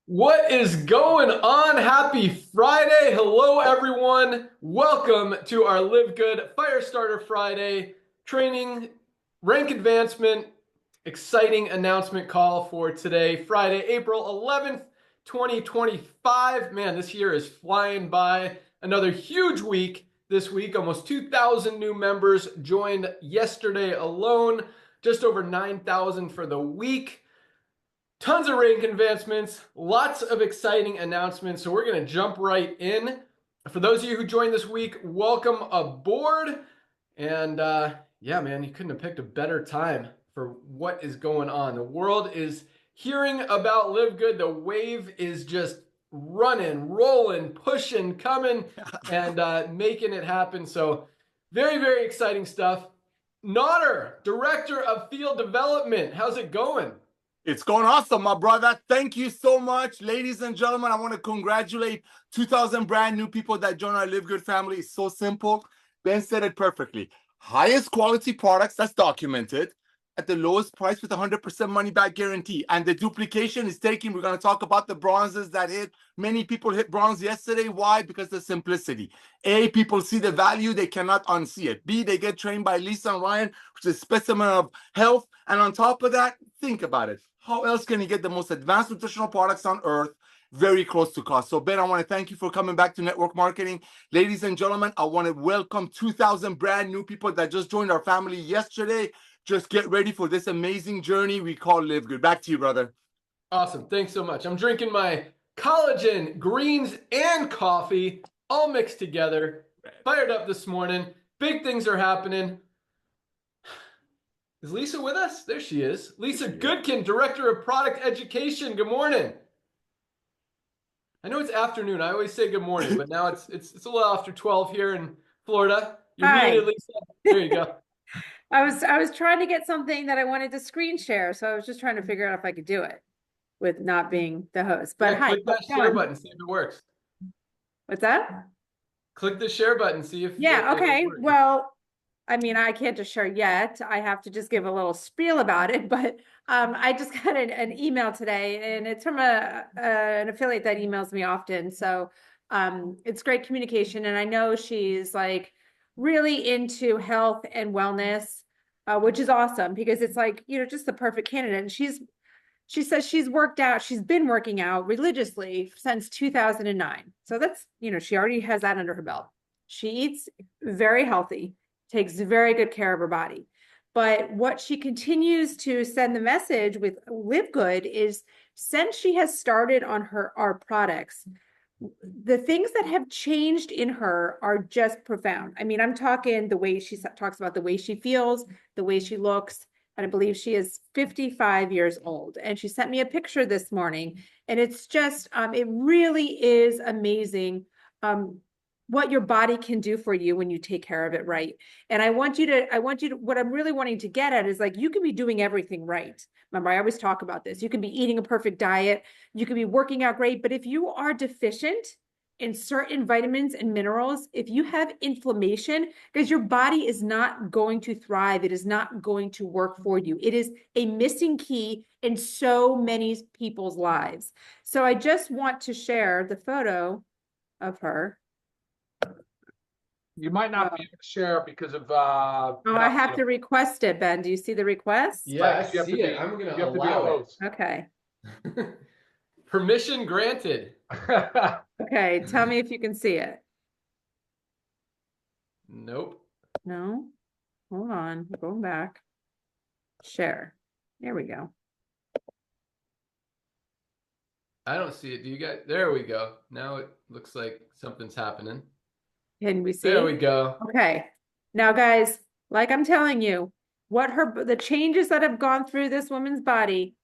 What is going on? Happy Friday. Hello, everyone. Welcome to our Live Good Firestarter Friday training rank advancement exciting announcement call for today, Friday, April 11th, 2025. Man, this year is flying by. Another huge week this week. Almost 2,000 new members joined yesterday alone, just over 9,000 for the week. Tons of rank advancements, lots of exciting announcements. So we're going to jump right in. For those of you who joined this week, welcome aboard. And yeah, man, you couldn't have picked a better time for what is going on. The world is hearing about Live Good. The wave is just running, rolling, pushing, coming, and making it happen. So very, very exciting stuff. Nodder, Director of Field Development. How's it going? It's going awesome, my brother. Thank you so much. Ladies and gentlemen, I want to congratulate 2,000 brand new people that join our Live Good family. It's so simple. Ben said it perfectly. Highest quality products, that's documented, at the lowest price with 100% money back guarantee. And the duplication is taking, we're going to talk about the bronzes that hit. Many people hit bronze yesterday. Why? Because the simplicity. A, people see the value, they cannot unsee it. B, they get trained by Lisa and Ryan, which is a specimen of health. And on top of that, think about it. How else can you get the most advanced nutritional products on earth very close to cost? So Ben, I want to thank you for coming back to network marketing. Ladies and gentlemen, I want to welcome 2,000 brand new people that just joined our family yesterday. Just get ready for this amazing journey we call Live Good. Back to you, brother. Awesome. Thanks so much. I'm drinking my collagen, greens, and coffee all mixed together. Fired up this morning. Big things are happening. Is Lisa with us? There she is. Lisa Goodkin, Director of Product Education. Good morning. I know it's afternoon. I always say good morning, but now it's a little after 12 here in Florida. You're Hi. muted, Lisa. There you go. I was trying to get something that I wanted to screen share, so I was just trying to figure out if I could do it with not being the host. But Yeah, hi, click that share button, see if it works. what's that? Click the share button, see if Yeah, if okay. it works. Well, I mean, I can't just share yet. I have to just give a little spiel about it. But I just got an email today, and it's from an affiliate that emails me often. So it's great communication, and I know she's like really into health and wellness, which is awesome because it's like, just the perfect candidate. And she says she's been working out religiously since 2009. So that's, she already has that under her belt. She eats very healthy, takes very good care of her body. But what she continues to send the message with Live Good is, since she has started on our products, the things that have changed in her are just profound. I mean, I'm talking the way she talks about the way she feels, the way she looks. And I believe she is 55 years old. And she sent me a picture this morning. And it's just, it really is amazing what your body can do for you when you take care of it right. And I want you to, what I'm really wanting to get at is, like, you can be doing everything right. Remember, I always talk about this. You can be eating a perfect diet. You can be working out great. But if you are deficient in certain vitamins and minerals, if you have inflammation, because your body is not going to thrive, it is not going to work for you. It is a missing key in so many people's lives. So I just want to share the photo of her. You might not be able to share because of Oh, I have to request it, Ben. Do you see the request? Yeah, Right, I see it. I'm going to allow it. Okay. Permission granted. Okay, tell me if you can see it. Nope. No? Hold on, we're going back. Share. There we go. I don't see it. Do you guys? There we go. Now it looks like something's happening. Can we see? There we go. Okay. Now, guys, like I'm telling you, the changes that have gone through this woman's body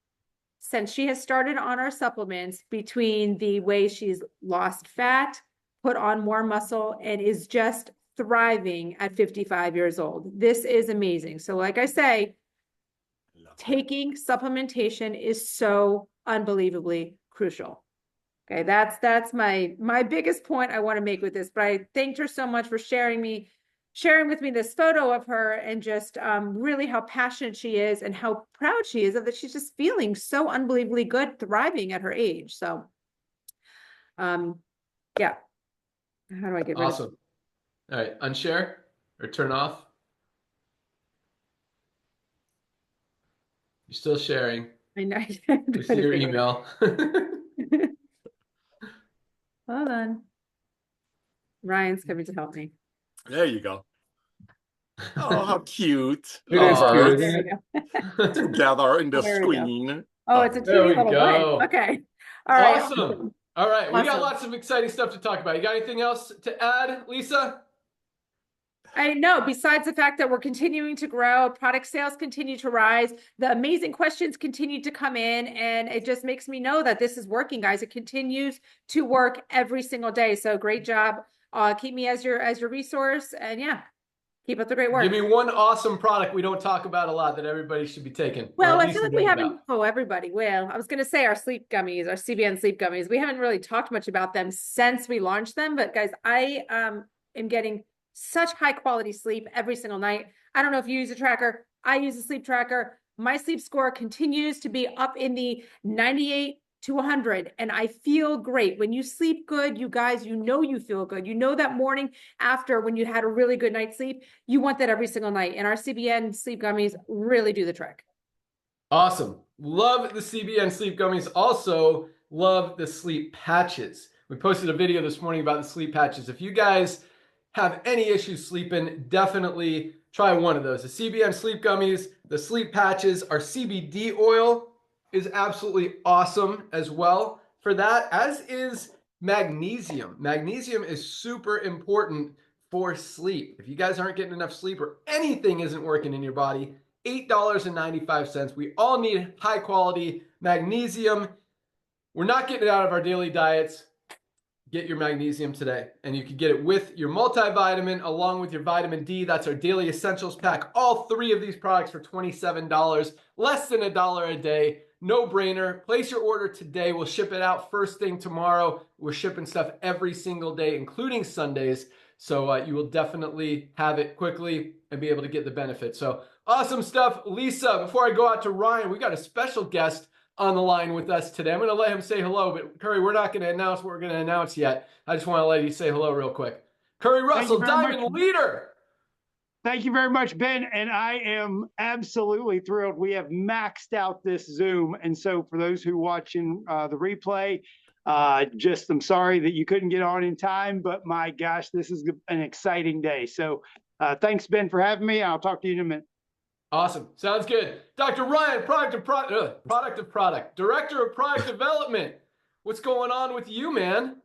since she has started on our supplements, between the way she's lost fat, put on more muscle, and is just thriving at 55 years old. This is amazing. So like I say, taking supplementation is so unbelievably crucial. Okay, that's my biggest point I want to make with this. But I thanked her so much for sharing with me this photo of her, and just really how passionate she is and how proud she is of that. She's just feeling so unbelievably good, thriving at her age. So Yeah. How do I get rid of? Awesome. All right, unshare or turn off. You're still sharing. I know. We see your email. Hold on. Ryan's coming to help me. There you go. Oh, how cute. It Little is Aw. cute, birds isn't There it? we go. together in the There we go. screen. Oh, it's a There we teeny little go. one. Okay. All right. Awesome. All right, we got Awesome. lots of exciting stuff to talk about. You got anything else to add, Lisa? I know, besides the fact that we're continuing to grow, product sales continue to rise, the amazing questions continue to come in, and it just makes me know that this is working, guys. It continues to work every single day. So great job. Keep me as your resource, and yeah, keep up the great work. Give me one awesome product we don't talk about a lot that everybody should be taking. Well, or at I least feel like we know haven't. about. Oh, everybody. Well, I was going to say our sleep gummies, our CBN sleep gummies. We haven't really talked much about them since we launched them. But guys, I am getting such high quality sleep every single night. I don't know if you use a tracker. I use a sleep tracker. My sleep score continues to be up in the 98 to 100, and I feel great. When you sleep good, you guys, you know you feel good. You know that morning after when you had a really good night's sleep, you want that every single night. And our CBN sleep gummies really do the trick. Awesome. Love the CBN sleep gummies. Also, love the sleep patches. We posted a video this morning about the sleep patches. If you guys have any issues sleeping, definitely try one of those. The CBN sleep gummies, the sleep patches, our CBD oil is absolutely awesome as well for that, as is magnesium. Magnesium is super important for sleep. If you guys aren't getting enough sleep or anything isn't working in your body, $8.95. We all need high quality magnesium. We're not getting it out of our daily diets. Get your magnesium today, and you can get it with your multivitamin along with your vitamin D. That's our daily essentials pack. All three of these products for $27, less than $1 a day. No brainer. Place your order today. We'll ship it out first thing tomorrow. We're shipping stuff every single day, including Sundays. So you will definitely have it quickly and be able to get the benefit. So awesome stuff. Lisa, before I go out to Ryan, we got a special guest on the line with us today. I'm going to let him say hello, but Curry, we're not going to announce what we're going to announce yet. I just want to let you say hello real quick. Curry Russell, Diamond Leader. Thank you very much, Ben. And I am absolutely thrilled. We have maxed out this Zoom. And so for those who watching the replay, I'm sorry that you couldn't get on in time, but my gosh, this is an exciting day. So thanks, Ben, for having me. I'll talk to you in a minute. Awesome. Sounds good. Dr. Ryan, Director of Product Development. What's going on with you, man?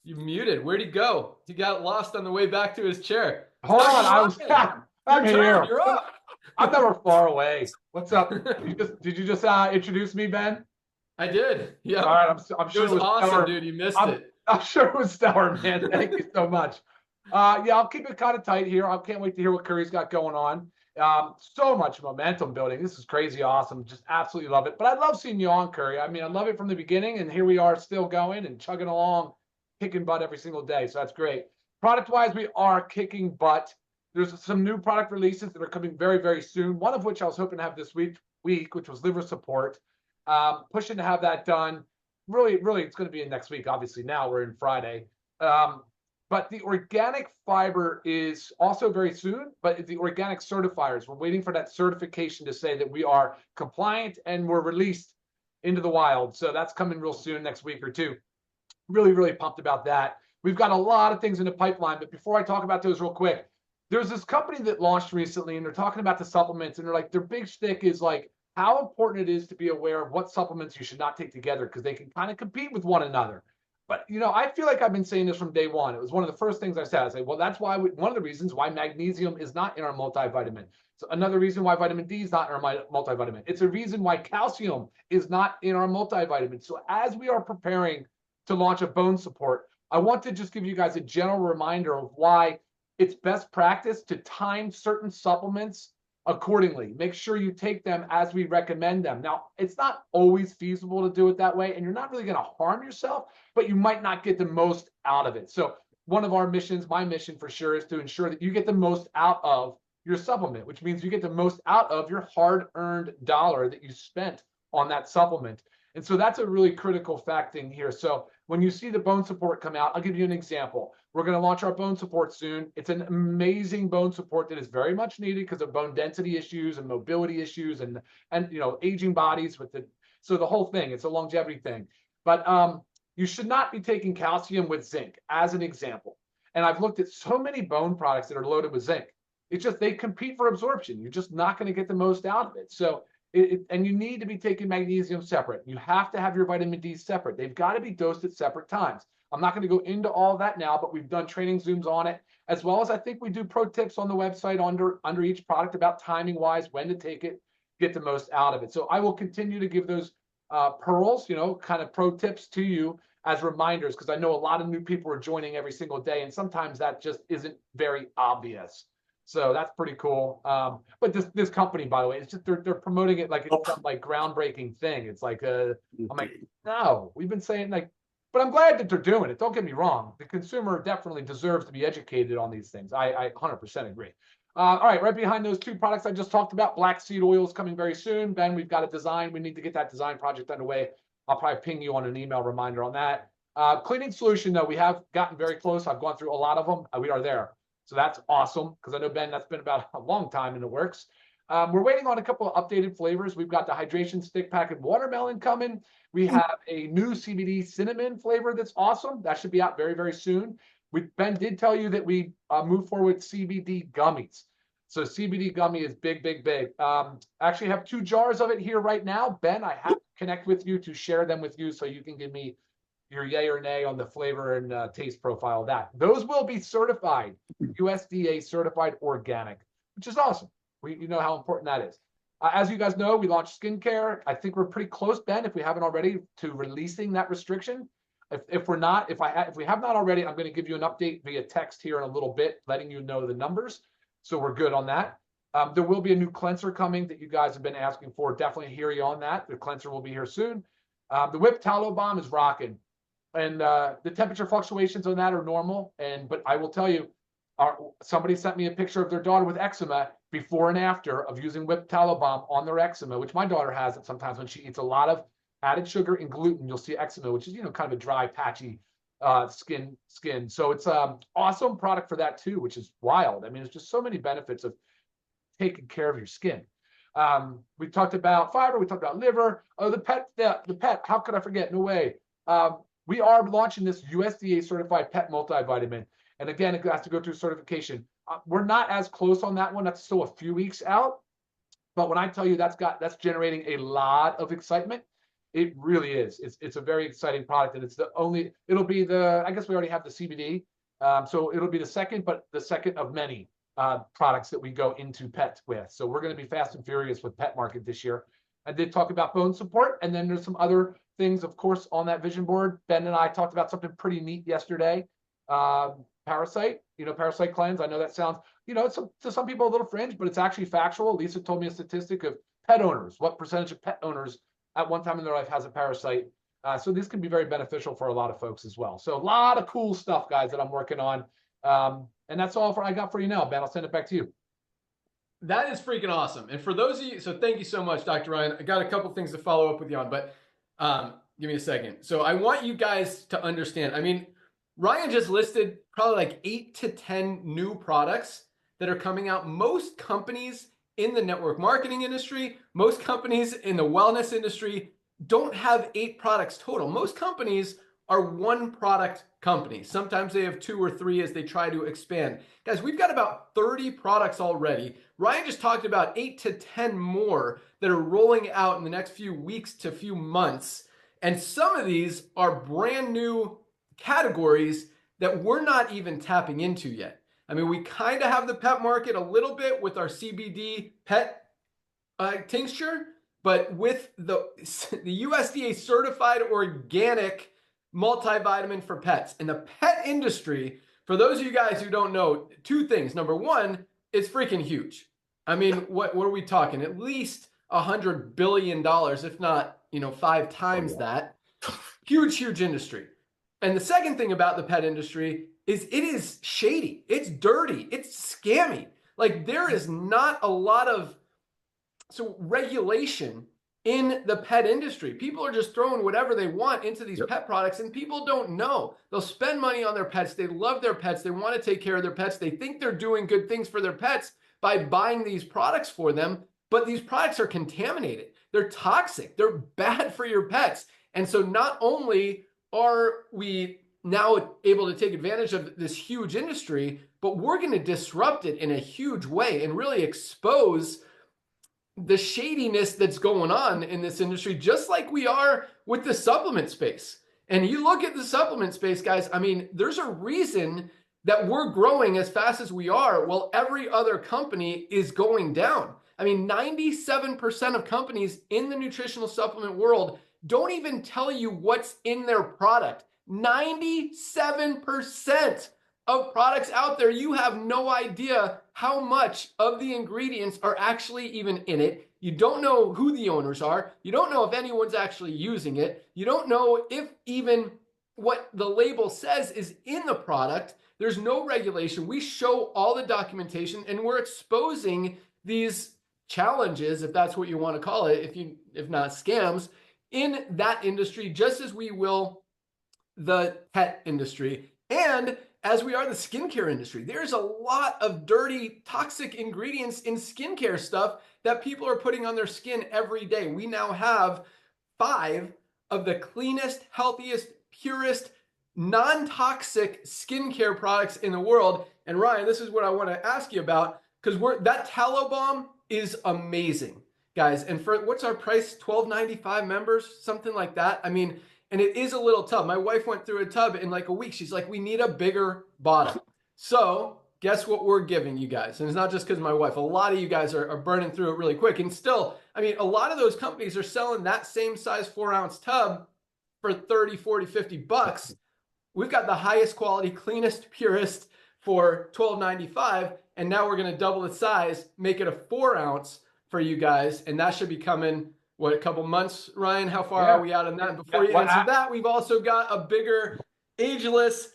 You muted. Where'd he go? He got lost on the way back to his chair. Hold on, I'm here. You're up. I'm never far away. What's up? Did you just introduce me, Ben? I did. Yeah. All right. I'm sure It was awesome, stellar. dude. You missed it. I'm sure it was stellar, man. Thank you so much. Yeah, I'll keep it kind of tight here. I can't wait to hear what Curry's got going on. So much momentum building. This is crazy awesome. Just absolutely love it. But I love seeing you on, Curry. I mean, I love it from the beginning, and here we are still going and chugging along, kicking butt every single day. So that's great. Product-wise, we are kicking butt. There's some new product releases that are coming very, very soon. One of which I was hoping to have this week, which was liver support. Pushing to have that done. Really, it's going to be in next week. Obviously, now we're in Friday. But the organic fiber is also very soon, but the organic certifiers, we're waiting for that certification to say that we are compliant and we're released into the wild. So that's coming real soon, next week or two. Really pumped about that. We've got a lot of things in the pipeline, but before I talk about those real quick, there's this company that launched recently and they're talking about the supplements, and they're like, their big shtick is like how important it is to be aware of what supplements you should not take together because they can kind of compete with one another. But, you know, I feel like I've been saying this from day one. It was one of the first things I said. I said, well, that's why one of the reasons why magnesium is not in our multivitamin. So another reason why vitamin D is not in our multivitamin. It's a reason why calcium is not in our multivitamin. So as we are preparing to launch a bone support, I want to just give you guys a general reminder of why it's best practice to time certain supplements accordingly. Make sure you take them as we recommend them. Now, it's not always feasible to do it that way, and you're not really going to harm yourself, but you might not get the most out of it. So one of our missions, my mission for sure, is to ensure that you get the most out of your supplement, which means you get the most out of your hard-earned dollar that you spent on that supplement. And so that's a really critical fact thing here. So when you see the bone support come out, I'll give you an example. We're going to launch our bone support soon. It's an amazing bone support that is very much needed because of bone density issues and mobility issues and aging bodies with so the whole thing, it's a longevity thing. But you should not be taking calcium with zinc as an example. And I've looked at so many bone products that are loaded with zinc. It's just they compete for absorption. You're just not going to get the most out of it. So and you need to be taking magnesium separate. You have to have your vitamin D separate. They've got to be dosed at separate times. I'm not going to go into all of that now, but we've done training Zooms on it, as well as I think we do pro tips on the website under each product about timing wise, when to take it, get the most out of it. So I will continue to give those pearls, kind of pro tips to you as reminders, because I know a lot of new people are joining every single day, and sometimes that just isn't very obvious. So that's pretty cool. But this company, by the way, it's just they're promoting it like it's some like groundbreaking thing. It's like I'm like, no, we've been saying like, but I'm glad that they're doing it. Don't get me wrong. The consumer definitely deserves to be educated on these things. I 100% agree. All right, right behind those two products I just talked about, black seed oil is coming very soon. Ben, we've got a design. We need to get that design project underway. I'll probably ping you on an email reminder on that. Cleaning solution, though, we have gotten very close. I've gone through a lot of them. We are there. So that's awesome, because I know, Ben, that's been about a long time in the works. We're waiting on a couple of updated flavors. We've got the hydration stick pack and watermelon coming. We have a new CBD cinnamon flavor that's awesome. That should be out very, very soon. Ben did tell you that we moved forward with CBD gummies. So CBD gummy is big, big, big. Actually have 2 jars of it here right now. Ben, I have to connect with you to share them with you so you can give me your yay or nay on the flavor and taste profile of that. Those will be certified, USDA certified organic, which is awesome. You know how important that is. As you guys know, we launched skincare. I think we're pretty close, Ben, if we haven't already, to releasing that restriction. If we have not already, I'm going to give you an update via text here in a little bit, letting you know the numbers. So we're good on that. There will be a new cleanser coming that you guys have been asking for. Definitely hear you on that. The cleanser will be here soon. The Whip Tallow Bomb is rocking. And the temperature fluctuations on that are normal. But I will tell you, somebody sent me a picture of their daughter with eczema before and after of using Whip Tallow Bomb on their eczema, which my daughter has it sometimes when she eats a lot of added sugar and gluten. You'll see eczema, which is kind of a dry, patchy skin. So it's awesome product for that too, which is wild. I mean, there's just so many benefits of taking care of your skin. We talked about fiber. We talked about liver. Oh, the pet. How could I forget? No way. We are launching this USDA certified pet multivitamin. And again, it has to go through certification. We're not as close on that one. That's still a few weeks out. But when I tell you that's generating a lot of excitement, it really is. It's a very exciting product. And it'll be I guess we already have the CBD. So it'll be the second of many products that we go into pet with. So we're going to be fast and furious with pet market this year. I did talk about bone support, and then there's some other things, of course, on that vision board. Ben and I talked about something pretty neat yesterday. Parasite cleanse. I know that sounds, to some people a little fringe, but it's actually factual. Lisa told me a statistic of pet owners. What percentage of pet owners at one time in their life has a parasite? So this can be very beneficial for a lot of folks as well. So a lot of cool stuff, guys, that I'm working on. And that's all I got for you now, Ben. I'll send it back to you. That is freaking awesome. And for those of you, so thank you so much, Dr. Ryan. I got a couple things to follow up with you on, but give me a second. So I want you guys to understand. I mean, Ryan just listed probably like 8 to 10 new products that are coming out. Most companies in the network marketing industry, most companies in the wellness industry don't have 8 products total. Most companies are 1 product company. Sometimes they have 2 or 3 as they try to expand. Guys, we've got about 30 products already. Ryan just talked about 8 to 10 more that are rolling out in the next few weeks to few months. And some of these are brand new categories that we're not even tapping into yet. I mean, we kind of have the pet market a little bit with our CBD pet tincture, but with the USDA certified organic multivitamin for pets. In the pet industry, for those of you guys who don't know, 2 things. Number 1, it's freaking huge. I mean, what are we talking? At least $100 billion, if not, 5 times that. Huge, huge industry. And the second thing about the pet industry is it is shady. It's dirty. It's scammy. Like there is not a lot of regulation in the pet industry. People are just throwing whatever they want into these pet products, and people don't know. They'll spend money on their pets. They love their pets. They want to take care of their pets. They think they're doing good things for their pets by buying these products for them, but these products are contaminated. They're toxic. They're bad for your pets. And so not only are we now able to take advantage of this huge industry, but we're going to disrupt it in a huge way and really expose the shadiness that's going on in this industry, just like we are with the supplement space. And you look at the supplement space, guys, I mean, there's a reason that we're growing as fast as we are while every other company is going down. I mean, 97% of companies in the nutritional supplement world don't even tell you what's in their product. 97% of products out there, you have no idea how much of the ingredients are actually even in it. You don't know who the owners are. You don't know if anyone's actually using it. You don't know if even what the label says is in the product. There's no regulation. We show all the documentation, and we're exposing these challenges, if that's what you want to call it, if not scams, in that industry, just as we will the pet industry. And as we are the skincare industry, there's a lot of dirty, toxic ingredients in skincare stuff that people are putting on their skin every day. We now have 5 of the cleanest, healthiest, purest, non-toxic skincare products in the world. And Ryan, this is what I want to ask you about, because that tallow balm is amazing, guys. And for what's our price? $12.95 members, something like that. I mean, and it is a little tub. My wife went through a tub in like a week. She's like, we need a bigger bottle. So guess what we're giving you guys? And it's not just because of my wife. A lot of you guys are burning through it really quick. And still, I mean, a lot of those companies are selling that same size 4-ounce tub for 30, 40, 50 bucks. We've got the highest quality, cleanest, purest for $12.95. And now we're going to double the size, make it a 4-ounce for you guys. And that should be coming, what, a couple months, Ryan? How far are we out on that? And before you answer that, we've also got a bigger ageless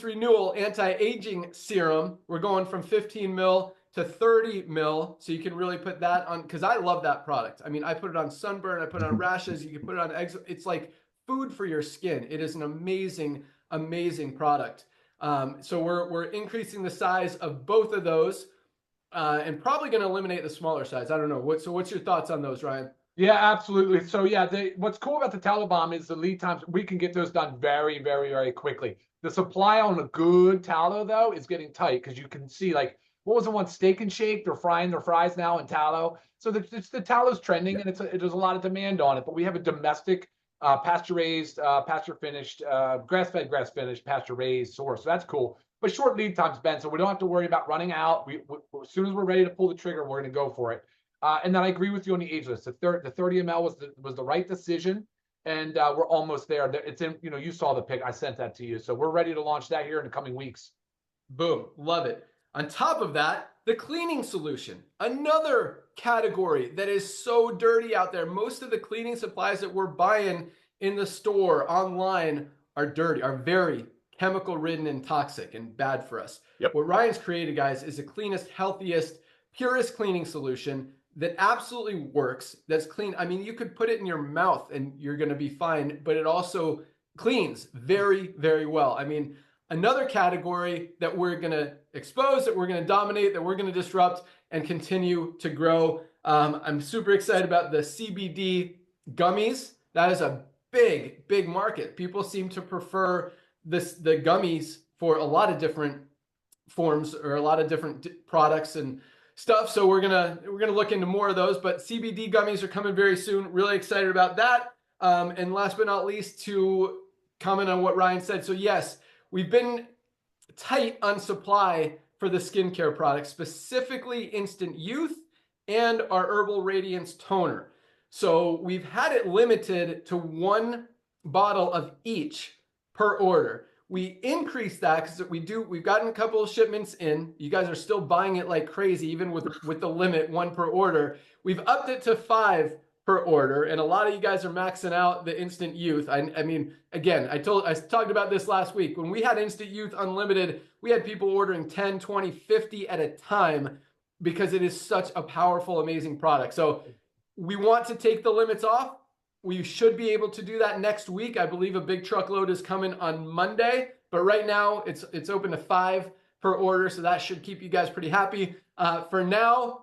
renewal anti-aging serum. We're going from 15 mil to 30 mil. So you can really put that on, because I love that product. I mean, I put it on sunburn, I put it on rashes, you can put it on eggs. It's like food for your skin. It is an amazing, amazing product. So we're increasing the size of both of those. And probably going to eliminate the smaller size. I don't know. So what's your thoughts on those, Ryan? Yeah, absolutely. So yeah, what's cool about the tallow balm is the lead times. We can get those done very, very, very quickly. The supply on a good tallow though is getting tight, because you can see, like, what was the one, Steak and Shake? They're frying their fries now in tallow. So the tallow's trending, and there's a lot of demand on it. But we have a domestic, pasture raised, pasture finished, grass fed, grass finished, pasture raised source. So that's cool. But short lead times, Ben, so we don't have to worry about running out. We as soon as we're ready to pull the trigger, we're going to go for it. And then I agree with you on the ageless. The 30 ml was the right decision, and we're almost there. It's in, you saw the pic. I sent that to you, so we're ready to launch that here in the coming weeks. Boom, love it. On top of that, the cleaning solution, another category that is so dirty out there. Most of the cleaning supplies that we're buying in the store, online, are dirty, are very chemical ridden and toxic and bad for us. Yep. What Ryan's created, guys, is the cleanest, healthiest, purest cleaning solution that absolutely works. That's clean. I mean, you could put it in your mouth and you're going to be fine, but it also cleans very, very well. I mean, another category that we're going to expose, that we're going to dominate, that we're going to disrupt and continue to grow. I'm super excited about the CBD gummies. That is a big, big market. People seem to prefer the gummies for a lot of different forms or a lot of different products and stuff. So we're gonna look into more of those. But CBD gummies are coming very soon. Really excited about that. And last but not least, to comment on what Ryan said. So yes, we've been tight on supply for the skincare products, specifically Instant Youth and our Herbal Radiance Toner. So we've had it limited to 1 bottle of each per order. We increased that because we've gotten a couple of shipments in. You guys are still buying it like crazy, even with the limit 1 per order. We've upped it to 5 per order, and a lot of you guys are maxing out the Instant Youth. I mean, again, I talked about this last week. When we had Instant Youth Unlimited, we had people ordering 10, 20, 50 at a time, because it is such a powerful, amazing product. So we want to take the limits off. We should be able to do that next week. I believe a big truckload is coming on Monday, but right now it's open to 5 per order, so that should keep you guys pretty happy for now.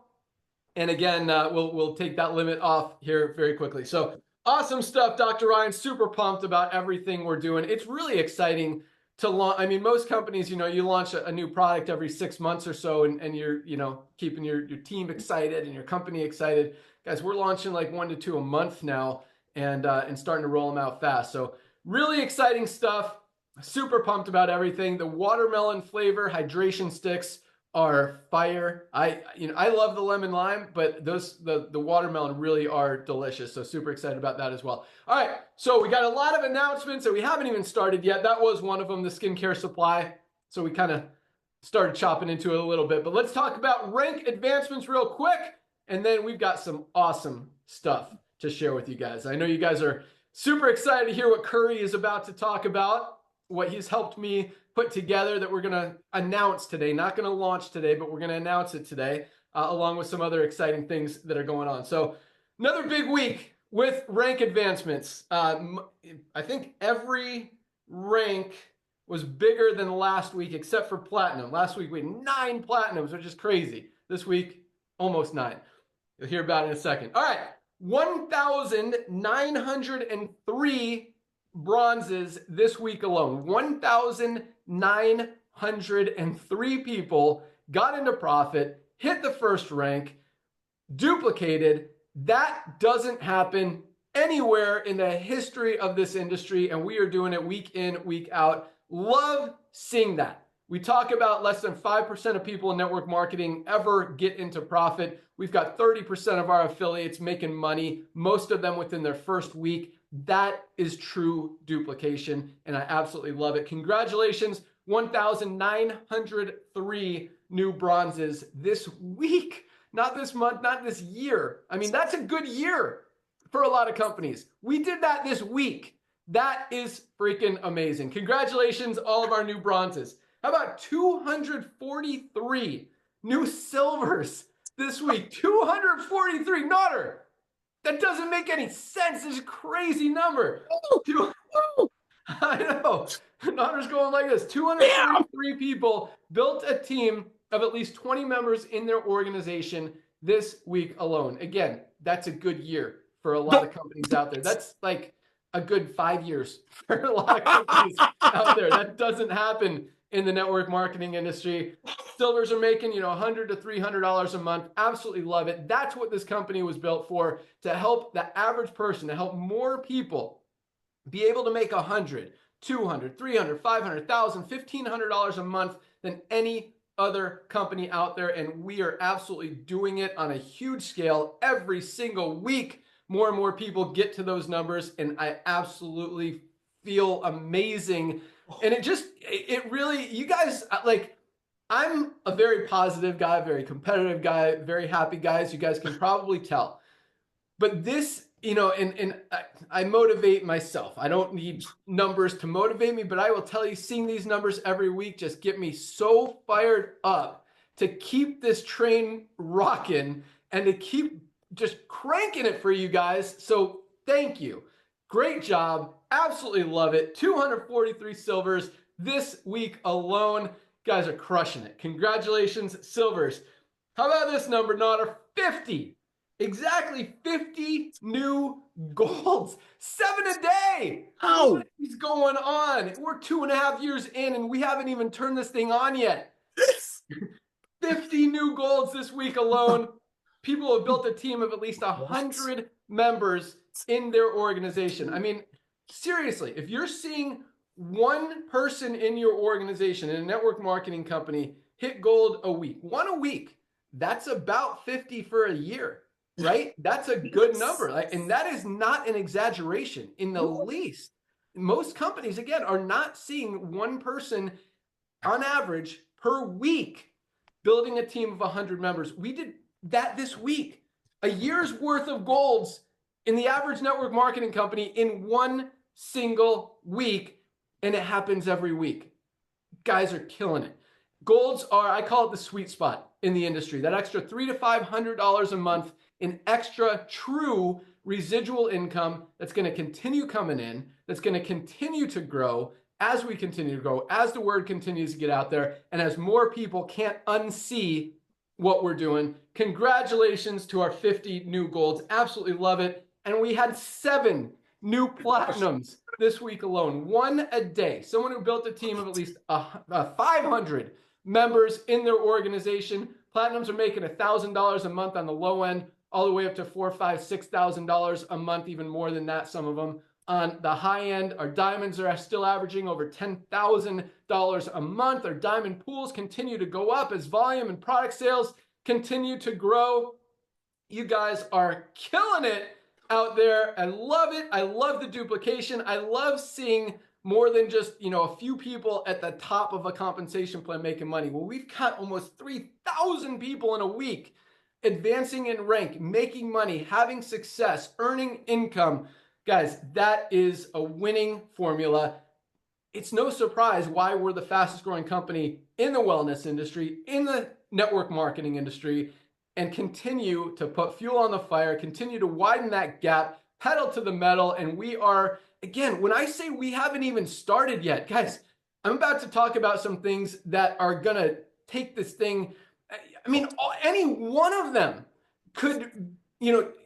And again, we'll take that limit off here very quickly. So awesome stuff, Dr. Ryan. Super pumped about everything we're doing. It's really exciting to launch. I mean, most companies, you launch a new product every 6 months or so, and you're, keeping your team excited and your company excited. Guys, we're launching like 1 to 2 a month now, and starting to roll them out fast. So really exciting stuff. Super pumped about everything. The watermelon flavor hydration sticks are fire. I love the lemon lime, but the watermelon really are delicious. So super excited about that as well. All right, so we got a lot of announcements that we haven't even started yet. That was one of them, the skincare supply. So we kind of started chopping into it a little bit, but let's talk about rank advancements real quick. And then we've got some awesome stuff to share with you guys. I know you guys are super excited to hear what Curry is about to talk about, what he's helped me put together that we're going to announce today. Not going to launch today, but we're going to announce it today, along with some other exciting things that are going on. So another big week with rank advancements. I think every rank was bigger than last week, except for platinum. Last week we had 9 platinums, which is crazy. This week, almost 9. You'll hear about it in a second. All right, 1,903 bronzes this week alone. 1,903 people got into profit, hit the first rank, duplicated. That doesn't happen anywhere in the history of this industry, and we are doing it week in, week out. Love seeing that. We talk about less than 5% of people in network marketing ever get into profit. We've got 30% of our affiliates making money, most of them within their first week. That is true duplication, and I absolutely love it. Congratulations, 1,903 new bronzes this week, not this month, not this year. I mean, that's a good year for a lot of companies. We did that this week. That is freaking amazing. Congratulations, all of our new bronzes. How about 243 new silvers this week? 243, Notter. That doesn't make any sense. It's a crazy number. I know. Notter's going like this. 243 people built a team of at least 20 members in their organization this week alone. Again, that's a good year for a lot of companies out there. That's like a good 5 years for a lot of companies out there. That doesn't happen in the network marketing industry. Silvers are making, $100 to $300 a month. Absolutely love it. That's what this company was built for, to help the average person, to help more people be able to make $100, $200, $300, $500, $1,000, $1,500 a month than any other company out there. And we are absolutely doing it on a huge scale every single week. More and more people get to those numbers, and I absolutely feel amazing. And it really, you guys, like, I'm a very positive guy, very competitive guy, very happy guy, as you guys can probably tell. But this, and I motivate myself. I don't need numbers to motivate me, but I will tell you, seeing these numbers every week just get me so fired up to keep this train rocking and to keep just cranking it for you guys. So thank you. Great job. Absolutely love it. 243 silvers this week alone. Guys are crushing it. Congratulations, silvers. How about this number, Notter? 50. Exactly 50 new golds. 7 a day. How? What is going on? We're 2.5 years in, and we haven't even turned this thing on yet. 50 new golds this week alone. People have built a team of at least 100 members in their organization. I mean, seriously, if you're seeing one person in your organization, in a network marketing company, hit gold a week, one a week, that's about 50 for a year, right? That's a good number. And that is not an exaggeration in the least. Most companies, again, are not seeing one person on average per week building a team of 100 members. We did that this week. A year's worth of golds in the average network marketing company in one single week, and it happens every week. Guys are killing it. Golds are, I call it the sweet spot in the industry. That extra $300 to $500 a month in extra true residual income that's going to continue coming in, that's going to continue to grow as we continue to grow, as the word continues to get out there, and as more people can't unsee what we're doing. Congratulations to our 50 new golds. Absolutely love it. And we had 7 new platinums this week alone, 1 a day. Someone who built a team of at least 500 members in their organization. Platinums are making $1,000 a month on the low end, all the way up to $4,000, $5,000, $6,000 a month, even more than that, some of them. On the high end, our diamonds are still averaging over $10,000 a month. Our diamond pools continue to go up as volume and product sales continue to grow. You guys are killing it out there. I love it. I love the duplication. I love seeing more than just, a few people at the top of a compensation plan making money. Well, we've got almost 3,000 people in a week advancing in rank, making money, having success, earning income. Guys, that is a winning formula. It's no surprise why we're the fastest growing company in the wellness industry, in the network marketing industry, and continue to put fuel on the fire, continue to widen that gap, pedal to the metal. And we are, again, when I say we haven't even started yet, guys, I'm about to talk about some things that are going to take this thing. I mean, any one of them could,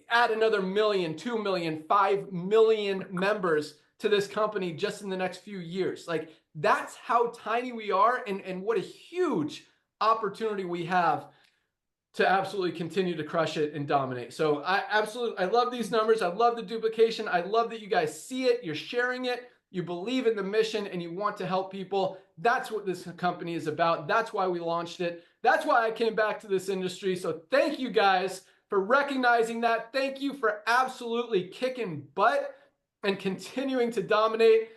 add another 1 million, 2 million, 5 million members to this company just in the next few years. Like, that's how tiny we are, and what a huge opportunity we have to absolutely continue to crush it and dominate. So I love these numbers. I love the duplication. I love that you guys see it, you're sharing it, you believe in the mission, and you want to help people. That's what this company is about. That's why we launched it. That's why I came back to this industry. So thank you guys for recognizing that. Thank you for absolutely kicking butt and continuing to dominate.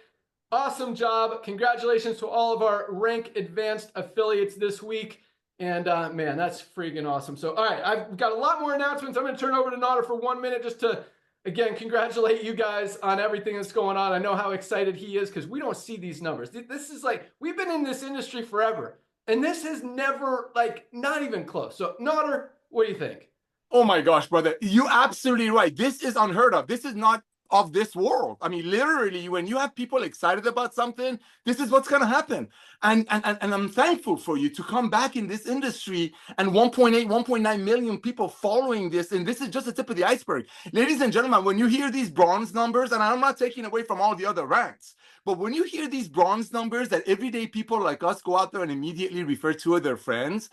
Awesome job. Congratulations to all of our Rank Advanced affiliates this week. And man, that's freaking awesome. So, all right, I've got a lot more announcements. I'm going to turn over to Nader for 1 minute just to, again, congratulate you guys on everything that's going on. I know how excited he is because we don't see these numbers. This is like, we've been in this industry forever, and this has never, not even close. So, Nader, what do you think? Oh my gosh, brother, you're absolutely right. This is unheard of. This is not of this world. I mean, literally, when you have people excited about something, this is what's going to happen. And I'm thankful for you to come back in this industry and 1.8, 1.9 million people following this. And this is just the tip of the iceberg. Ladies and gentlemen, when you hear these bronze numbers, and I'm not taking away from all the other ranks, but when you hear these bronze numbers that everyday people like us go out there and immediately refer to their friends,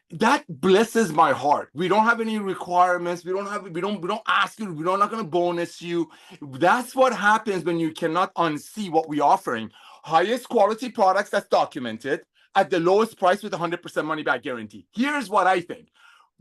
that blesses my heart. We don't have any requirements. We don't ask you. We're not going to bonus you. That's what happens when you cannot unsee what we're offering. Highest quality products that's documented at the lowest price with 100% money back guarantee. Here's what I think.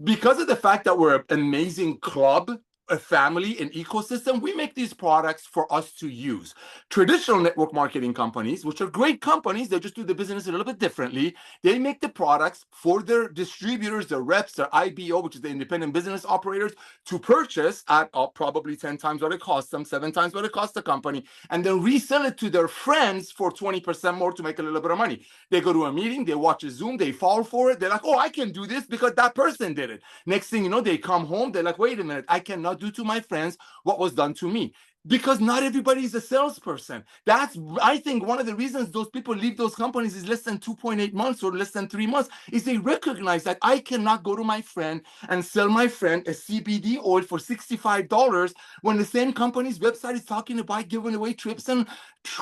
Because of the fact that we're an amazing club, a family, an ecosystem, we make these products for us to use. Traditional network marketing companies, which are great companies, they just do the business a little bit differently. They make the products for their distributors, their reps, their IBO, which is the independent business operators, to purchase at probably 10 times what it costs them, 7 times what it costs the company, and then resell it to their friends for 20% more to make a little bit of money. They go to a meeting, they watch a Zoom, they fall for it. They're like, oh, I can do this because that person did it. Next thing you know, they come home, they're like, wait a minute, I cannot do to my friends what was done to me. Because not everybody is a salesperson. That's, I think, one of the reasons those people leave those companies is less than 2.8 months or less than 3 months, is they recognize that I cannot go to my friend and sell my friend a CBD oil for $65 when the same company's website is talking about giving away trips and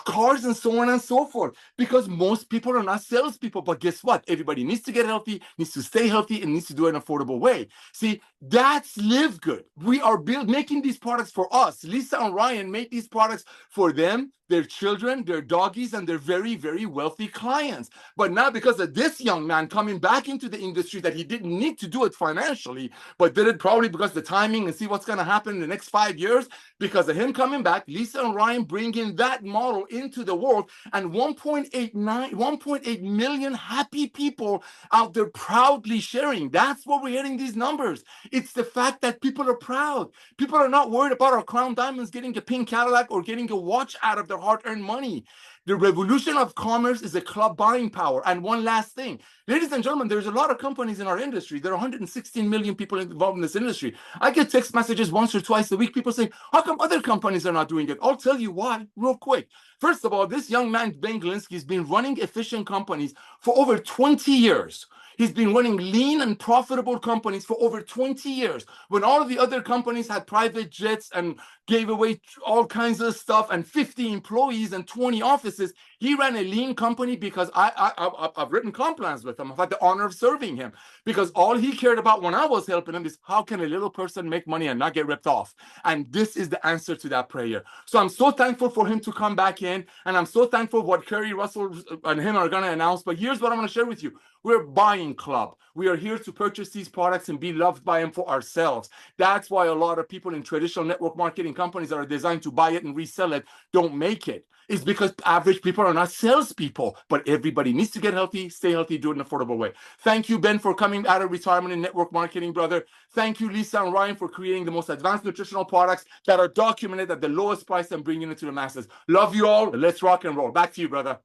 cars and so on and so forth. Because most people are not salespeople. But guess what? Everybody needs to get healthy, needs to stay healthy, and needs to do it in an affordable way. See, that's LiveGood. We are making these products for us. Lisa and Ryan make these products for them, their children, their doggies, and their very, very wealthy clients. But now, because of this young man coming back into the industry that he didn't need to do it financially, but did it probably because of the timing and see what's going to happen in the next 5 years, because of him coming back, Lisa and Ryan bringing that model into the world, and 1.8 million happy people out there proudly sharing. That's what we're hitting these numbers. It's the fact that people are proud. People are not worried about our crown diamonds getting a pink Cadillac or getting a watch out of their hard-earned money. The revolution of commerce is a club buying power. And one last thing, ladies and gentlemen, there's a lot of companies in our industry. There are 116 million people involved in this industry. I get text messages once or twice a week, people saying, how come other companies are not doing it? I'll tell you why real quick. First of all, this young man, Ben Glinsky, has been running efficient companies for over 20 years. He's been running lean and profitable companies for over 20 years. When all of the other companies had private jets and gave away all kinds of stuff and 50 employees and 20 offices, he ran a lean company because I've written comp plans with him. I've had the honor of serving him because all he cared about when I was helping him is how can a little person make money and not get ripped off? And this is the answer to that prayer. So I'm so thankful for him to come back in, and I'm so thankful what Kerry Russell and him are going to announce. But here's what I'm going to share with you. We're a buying club. We are here to purchase these products and be loved by them for ourselves. That's why a lot of people in traditional network marketing companies that are designed to buy it and resell it don't make it. It's because average people are not salespeople, but everybody needs to get healthy, stay healthy, do it in an affordable way. Thank you, Ben, for coming out of retirement in network marketing, brother. Thank you, Lisa and Ryan, for creating the most advanced nutritional products that are documented at the lowest price and bringing it to the masses. Love you all. Let's rock and roll. Back to you, brother.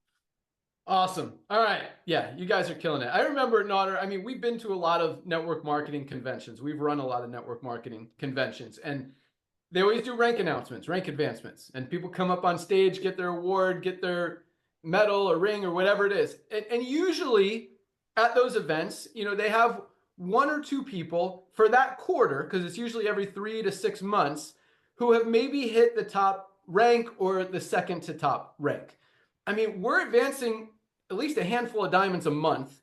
Awesome. All right. Yeah, you guys are killing it. I remember, Nader, I mean, we've been to a lot of network marketing conventions. We've run a lot of network marketing conventions, and they always do rank announcements, rank advancements, and people come up on stage, get their award, get their medal or ring or whatever it is. And usually at those events, you know, they have one or two people for that quarter, because it's usually every 3 to 6 months, who have maybe hit the top rank or the second to top rank. I mean, we're advancing at least a handful of diamonds a month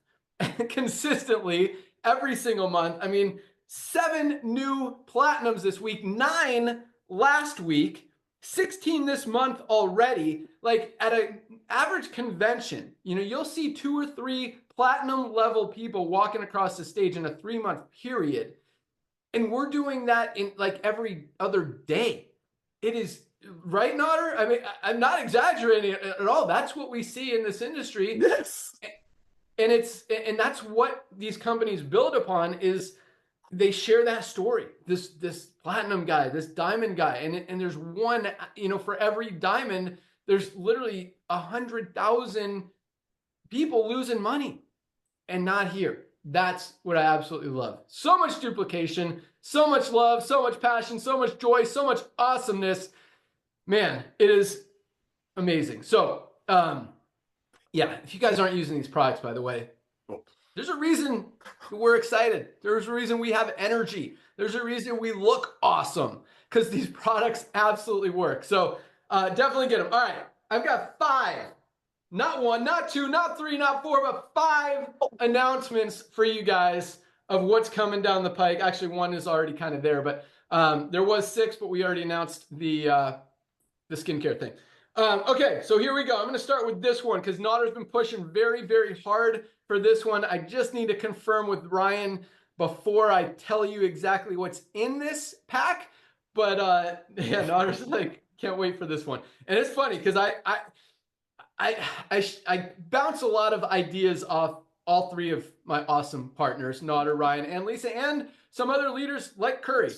consistently every single month. I mean, 7 new platinums this week, 9 last week, 16 this month already. Like at an average convention, you know, you'll see 2 or 3 platinum level people walking across the stage in a 3-month period. And we're doing that in like every other day. It is right, Nader? I mean, I'm not exaggerating at all. That's what we see in this industry. Yes. And that's what these companies build upon is they share that story. This platinum guy, this diamond guy, and there's one, you know, for every diamond, there's literally 100,000 people losing money and not here. That's what I absolutely love. So much duplication, so much love, so much passion, so much joy, so much awesomeness. Man, it is amazing. So, yeah, if you guys aren't using these products, by the way, there's a reason we're excited. There's a reason we have energy. There's a reason we look awesome because these products absolutely work. So definitely get them. All right, I've got 5, not 1, not 2, not 3, not 4, but 5 announcements for you guys of what's coming down the pike. Actually, 1 is already kind of there, but there was 6, but we already announced the skincare thing. Okay, so here we go. I'm going to start with this one because Nader's been pushing very, very hard for this one. I just need to confirm with Ryan before I tell you exactly what's in this pack. But yeah, Nader's like, can't wait for this one. And it's funny because I bounce a lot of ideas off all 3 of my awesome partners, Nader, Ryan, and Lisa, and some other leaders like Curry,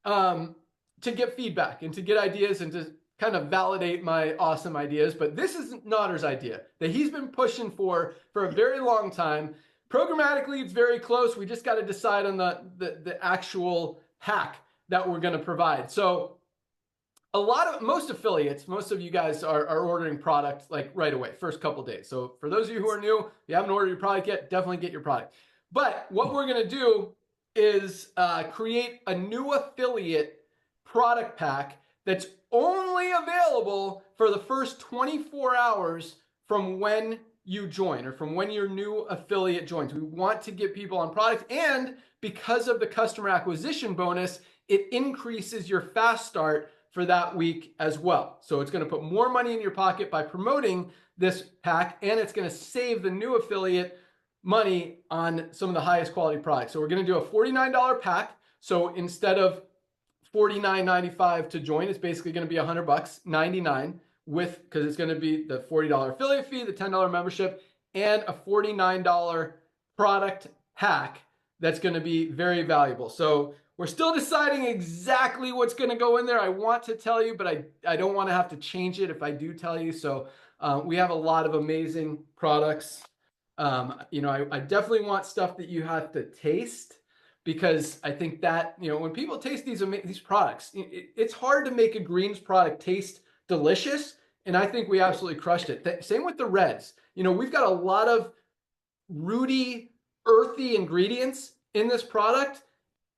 to get feedback and to get ideas and to kind of validate my awesome ideas. But this is Nader's idea that he's been pushing for a very long time. Programmatically, it's very close. We just got to decide on the actual hack that we're going to provide. So most affiliates, most of you guys are ordering product like right away, first couple days. So for those of you who are new, if you haven't ordered your product yet, definitely get your product. But what we're going to do is create a new affiliate product pack that's only available for the first 24 hours from when you join or from when your new affiliate joins. We want to get people on product, and because of the customer acquisition bonus, it increases your fast start for that week as well. So it's going to put more money in your pocket by promoting this pack, and it's going to save the new affiliate money on some of the highest quality products. So we're going to do a $49 pack. So instead of $49.95 to join, it's basically going to be $100, $99 because it's going to be the $40 affiliate fee, the $10 membership, and a $49 product hack that's going to be very valuable. So we're still deciding exactly what's going to go in there. I want to tell you, but I don't want to have to change it if I do tell you. So We have a lot of amazing products. You know, I definitely want stuff that you have to taste, because I think that, you know, when people taste these products, it's hard to make a greens product taste delicious. And I think we absolutely crushed it. Same with the reds. You know, we've got a lot of rooty, earthy ingredients in this product,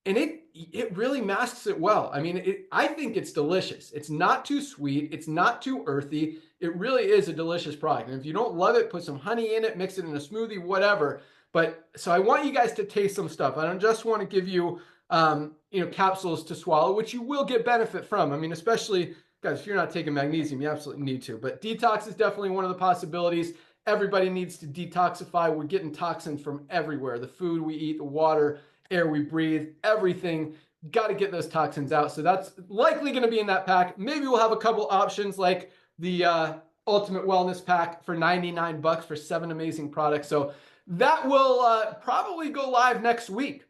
and it really masks it well. I mean, I think it's delicious. It's not too sweet. It's not too earthy. It really is a delicious product. And if you don't love it, put some honey in it, mix it in a smoothie, whatever. But so I want you guys to taste some stuff. I don't just want to give you, you know, capsules to swallow, which you will get benefit from. I mean, especially guys, if you're not taking magnesium, you absolutely need to. But detox is definitely one of the possibilities. Everybody needs to detoxify. We're getting toxins from everywhere. The food we eat, the water, air we breathe, everything. Got to get those toxins out. So that's likely going to be in that pack. Maybe we'll have a couple options like the Ultimate Wellness Pack for $99 for 7 amazing products. So that will probably go live next week.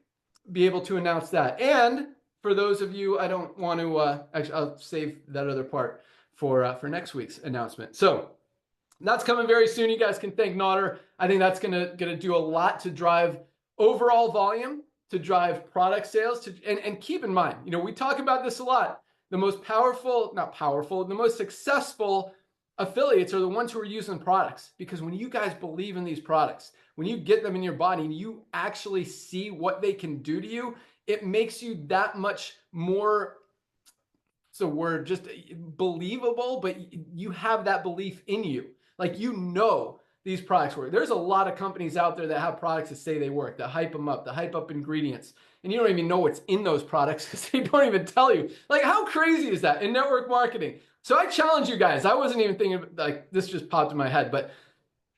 Be able to announce that. And for those of you, I don't want to, actually, I'll save that other part for next week's announcement. So that's coming very soon. You guys can thank Nodder. I think that's gonna do a lot to drive overall volume, to drive product sales. And keep in mind, you know, we talk about this a lot. The most powerful, not powerful, the most successful affiliates are the ones who are using products. Because when you guys believe in these products, when you get them in your body and you actually see what they can do to you, it makes you that much more, it's a word, just believable, but you have that belief in you. Like, you know, these products work. There's a lot of companies out there that have products that say they work, that hype them up, that hype up ingredients. And you don't even know what's in those products because they don't even tell you. Like, how crazy is that in network marketing? So I challenge you guys. I wasn't even thinking, like, this just popped in my head. But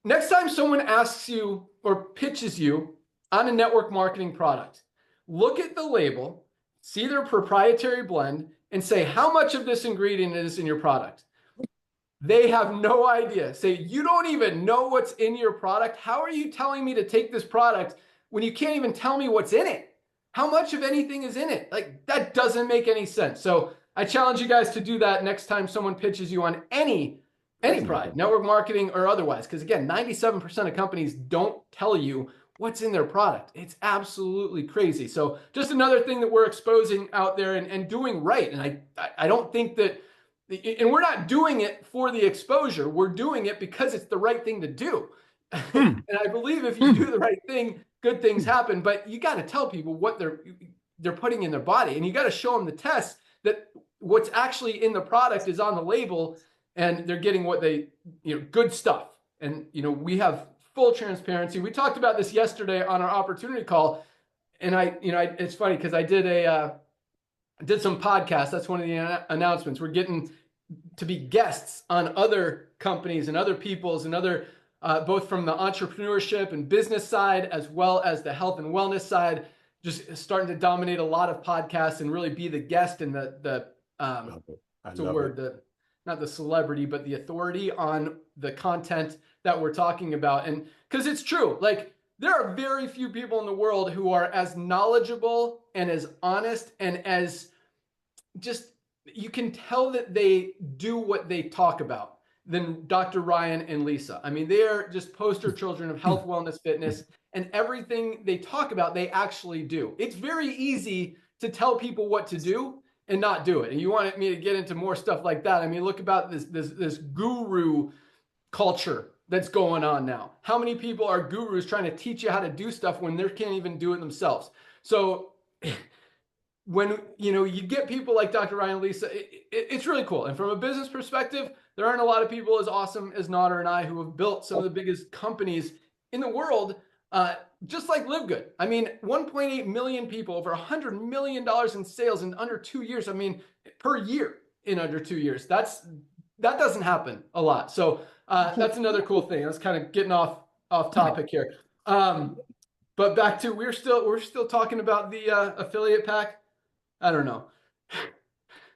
next time someone asks you or pitches you on a network marketing product, look at the label, see their proprietary blend, and say, how much of this ingredient is in your product? They have no idea. Say, you don't even know what's in your product. How are you telling me to take this product when you can't even tell me what's in it? How much of anything is in it? Like, that doesn't make any sense. So I challenge you guys to do that next time someone pitches you on any product, network marketing or otherwise. Because again, 97% of companies don't tell you what's in their product. It's absolutely crazy. So just another thing that we're exposing out there and doing right. And I don't think that, and we're not doing it for the exposure. We're doing it because it's the right thing to do. And I believe if you do the right thing, good things happen. But you got to tell people what they're putting in their body, and you got to show them the test that what's actually in the product is on the label, and they're getting what they, you know, good stuff. And you know, we have full transparency. We talked about this yesterday on our opportunity call, and it's funny because I did some podcasts. That's one of the announcements. We're getting to be guests on other companies and other people's and other, both from the entrepreneurship and business side, as well as the health and wellness side, just starting to dominate a lot of podcasts and really be the guest and not the celebrity, but the authority on the content that we're talking about. And because it's true, like, there are very few people in the world who are as knowledgeable and as honest and as just, you can tell that they do what they talk about than Dr. Ryan and Lisa. I mean, they are just poster children of health, wellness, fitness, and everything they talk about, they actually do. It's very easy to tell people what to do and not do it. And you wanted me to get into more stuff like that. I mean, look about this guru culture that's going on now. How many people are gurus trying to teach you how to do stuff when they can't even do it themselves? So when you get people like Dr. Ryan and Lisa, it's really cool. And from a business perspective, there aren't a lot of people as awesome as Nodder and I who have built some of the biggest companies in the world, just like LiveGood. I mean, 1.8 million people, over $100 million in sales in under 2 years. I mean, per year in under 2 years. That doesn't happen a lot. So that's another cool thing. I was kind of getting off topic here. But back to, we're still talking about the affiliate pack. I don't know.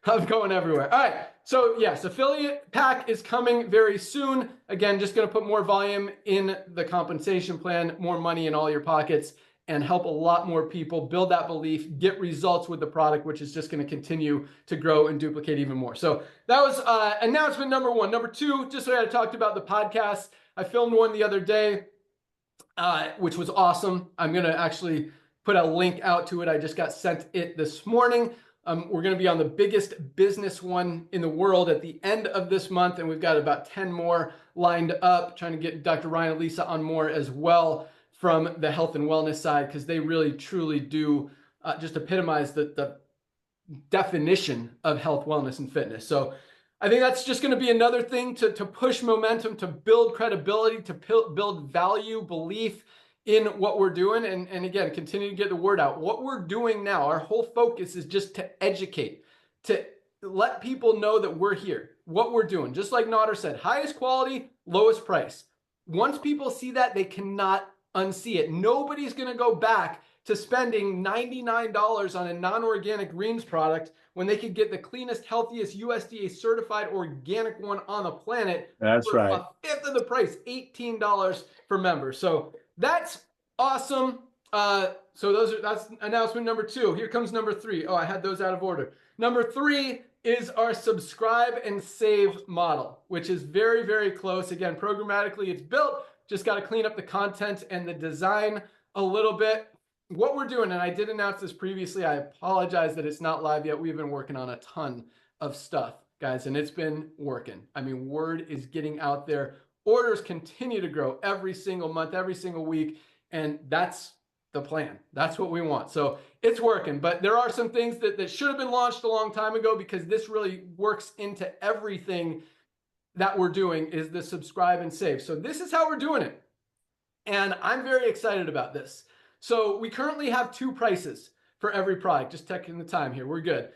I'm going everywhere. All right. So yes, affiliate pack is coming very soon. Again, just going to put more volume in the compensation plan, more money in all your pockets. and help a lot more people build that belief, get results with the product, which is just going to continue to grow and duplicate even more. So that was announcement number one. Number two, just what I talked about, the podcast. I filmed one the other day, which was awesome. I'm going to actually put a link out to it. I just got sent it this morning. We're going to be on the biggest business one in the world at the end of this month, and we've got about 10 more lined up, trying to get Dr. Ryan and Lisa on more as well from the health and wellness side, because they really, truly do just epitomize the definition of health, wellness, and fitness. So I think that's just going to be another thing to push momentum, to build credibility, to build value, belief in what we're doing, and again, continue to get the word out. What we're doing now, our whole focus is just to educate, to let people know that we're here, what we're doing. Just like Nader said, highest quality, lowest price. Once people see that, they cannot unsee it. Nobody's going to go back to spending $99 on a non-organic greens product when they could get the cleanest, healthiest, USDA certified organic one on the planet. That's for right. a fifth of the price, $18 for members. So that's awesome. So that's announcement number two. Here comes number three. Oh, I had those out of order. Number three is our subscribe and save model, which is very, very close. Again, programmatically it's built, just got to clean up the content and the design a little bit. What we're doing, and I did announce this previously, I apologize that it's not live yet. We've been working on a ton of stuff, guys, and it's been working. I mean, word is getting out there. Orders continue to grow every single month, every single week, and that's the plan. That's what we want. So it's working, but there are some things that should have been launched a long time ago, because this really works into everything that we're doing, is the subscribe and save. So this is how we're doing it, and I'm very excited about this. So we currently have two prices for every product. Just checking the time here. We're good.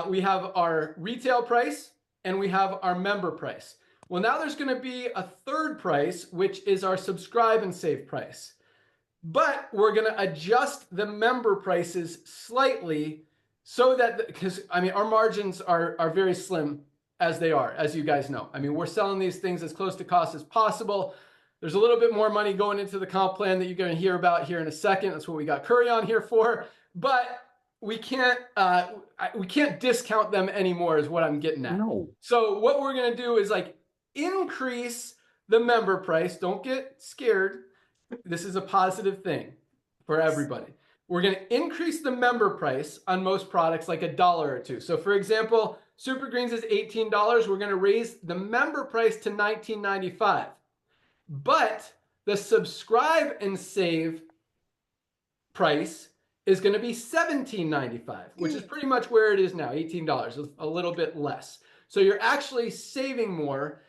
We have our retail price and we have our member price. Well, now there's going to be a third price, which is our subscribe and save price. But we're going to adjust the member prices slightly so that, because I mean, our margins are very slim as they are, as you guys know. I mean, we're selling these things as close to cost as possible. There's a little bit more money going into the comp plan that you're going to hear about here in a second. That's what we got Curry on here for. But we can't discount them anymore, is what I'm getting at. No. So what we're going to do is like increase the member price. Don't get scared. This is a positive thing for everybody. We're going to increase the member price on most products like $1 or $2. So for example, Super Greens is $18. We're going to raise the member price to $19.95. But the subscribe and save price is going to be $17.95, which is pretty much where it is now, $18, a little bit less. So you're actually saving more,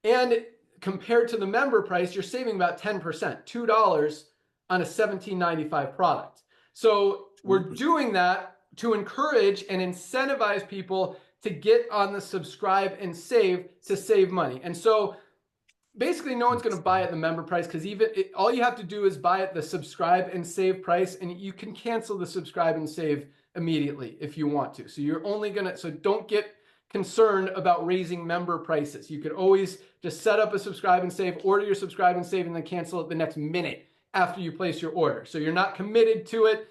and compared to the member price, you're saving about 10%, $2 on a $17.95 product. So we're doing that to encourage and incentivize people to get on the subscribe and save to save money. And so basically no one's going to buy at the member price, because all you have to do is buy at the subscribe and save price, and you can cancel the subscribe and save immediately if you want to. So you're only going to, so don't get concerned about raising member prices. You could always just set up a subscribe and save, order your subscribe and save, and then cancel it the next minute after you place your order. So you're not committed to it.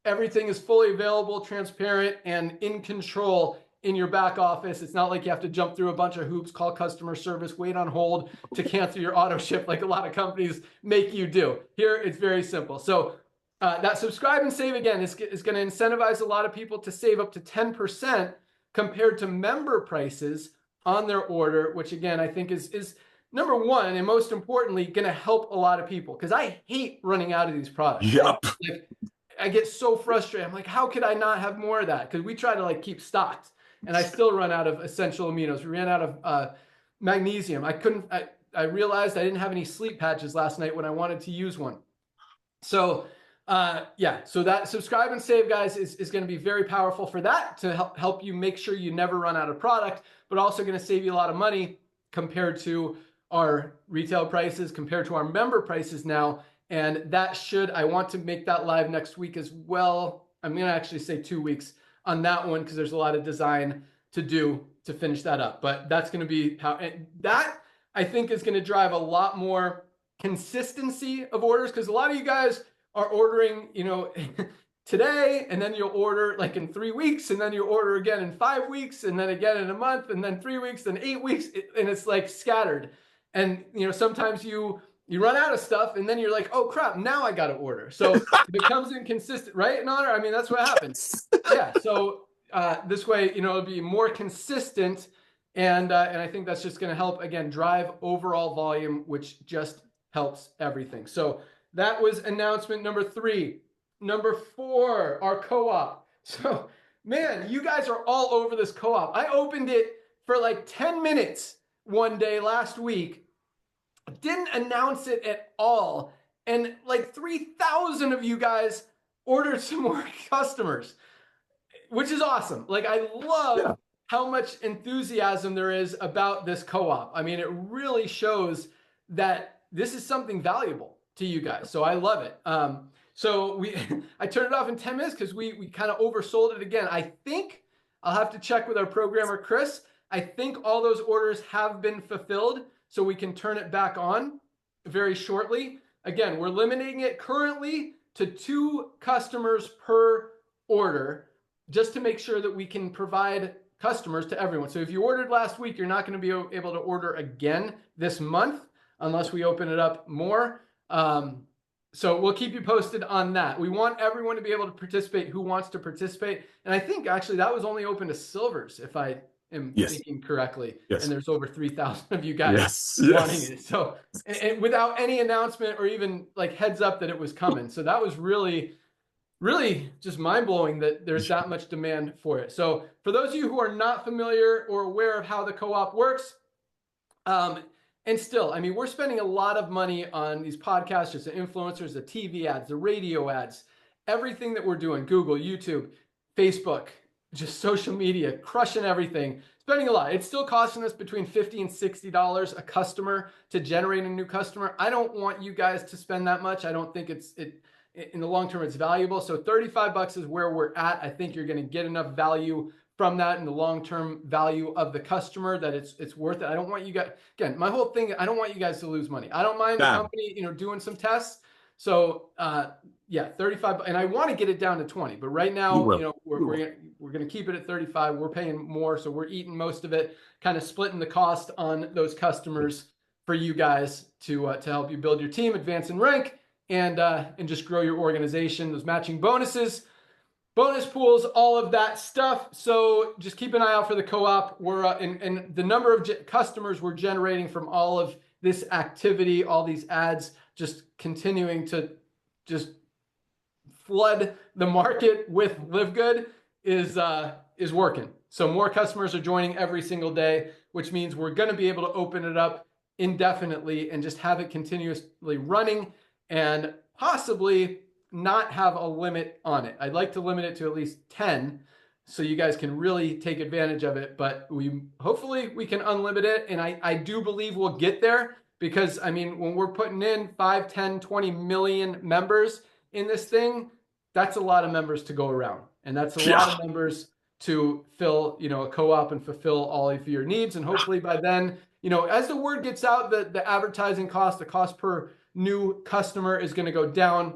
Everything is fully available, transparent, and in control in your back office. It's not like you have to jump through a bunch of hoops, call customer service, wait on hold to cancel your auto ship like a lot of companies make you do. Here, it's very simple. So that subscribe and save, again, is going to incentivize a lot of people to save up to 10% compared to member prices on their order, which again, I think is number one, and most importantly, going to help a lot of people, because I hate running out of these products. Yep. Like, I get so frustrated. I'm like, how could I not have more of that? Because we try to like keep stocked, and I still run out of essential aminos. We ran out of magnesium. I realized I didn't have any sleep patches last night when I wanted to use one. So yeah, so that subscribe and save, guys, is going to be very powerful for that, to help you make sure you never run out of product, but also going to save you a lot of money compared to our retail prices, compared to our member prices now. And that I want to make that live next week as well. I'm going to actually say 2 weeks on that one, because there's a lot of design to do to finish that up. But that's going to be that I think is going to drive a lot more consistency of orders, because a lot of you guys are ordering, today, and then you'll order like in 3 weeks, and then you order again in 5 weeks, and then again in a month, and then 3 weeks, then 8 weeks, and it's like scattered. And sometimes you run out of stuff, and then you're like, oh crap, now I got to order. So it becomes inconsistent, right, Nana? I mean, that's what happens. Yeah. So this way, it'll be more consistent, and I think that's just going to help, again, drive overall volume, which just helps everything. So that was announcement number 3. Number 4, our co-op. So, man, you guys are all over this co-op. I opened it for like 10 minutes one day last week, didn't announce it at all, and like 3,000 of you guys ordered some more customers, which is awesome. Like, I love how much enthusiasm there is about this co-op. I mean, it really shows that this is something valuable to you guys. So I love it. So I turned it off in 10 minutes because we kind of oversold it again. I think I'll have to check with our programmer, Chris. I think all those orders have been fulfilled, so we can turn it back on very shortly. Again, we're limiting it currently to 2 customers per order, just to make sure that we can provide customers to everyone. So if you ordered last week, you're not going to be able to order again this month unless we open it up more. So we'll keep you posted on that. We want everyone to be able to participate who wants to participate. And I think actually that was only open to silvers, if I am thinking correctly. Yes. And there's over 3,000 of you guys wanting it. So and without any announcement or even like heads up that it was coming. So that was really, really just mind-blowing that there's that much demand for it. So for those of you who are not familiar or aware of how the co-op works, and still, I mean, we're spending a lot of money on these podcasters, the influencers, the TV ads, the radio ads, everything that we're doing, Google, YouTube, Facebook, just social media, crushing everything, spending a lot. It's still costing us between $50 and $60 a customer to generate a new customer. I don't want you guys to spend that much. I don't think in the long term, it's valuable. So $35 is where we're at. I think you're going to get enough value from that and the long-term value of the customer that it's worth it. I don't want you guys, again, my whole thing, I don't want you guys to lose money. I don't mind the company, doing some tests. So yeah, 35, and I want to get it down to 20, but right now, we're going to keep it at 35. We're paying more, so we're eating most of it, kind of splitting the cost on those customers for you guys to help you build your team, advance and rank, and just grow your organization. Those matching bonuses, bonus pools, all of that stuff. So just keep an eye out for the co-op. We're and the number of customers we're generating from all of this activity, all these ads, just continuing to just flood the market with LiveGood is working. So more customers are joining every single day, which means we're going to be able to open it up indefinitely and just have it continuously running and possibly not have a limit on it. I'd like to limit it to at least 10 so you guys can really take advantage of it, but hopefully we can unlimit it. And I do believe we'll get there because, I mean, when we're putting in 5, 10, 20 million members in this thing, that's a lot of members to go around. And that's a lot of members to fill, a co-op and fulfill all of your needs. And hopefully by then, as the word gets out, the advertising cost, the cost per new customer is going to go down.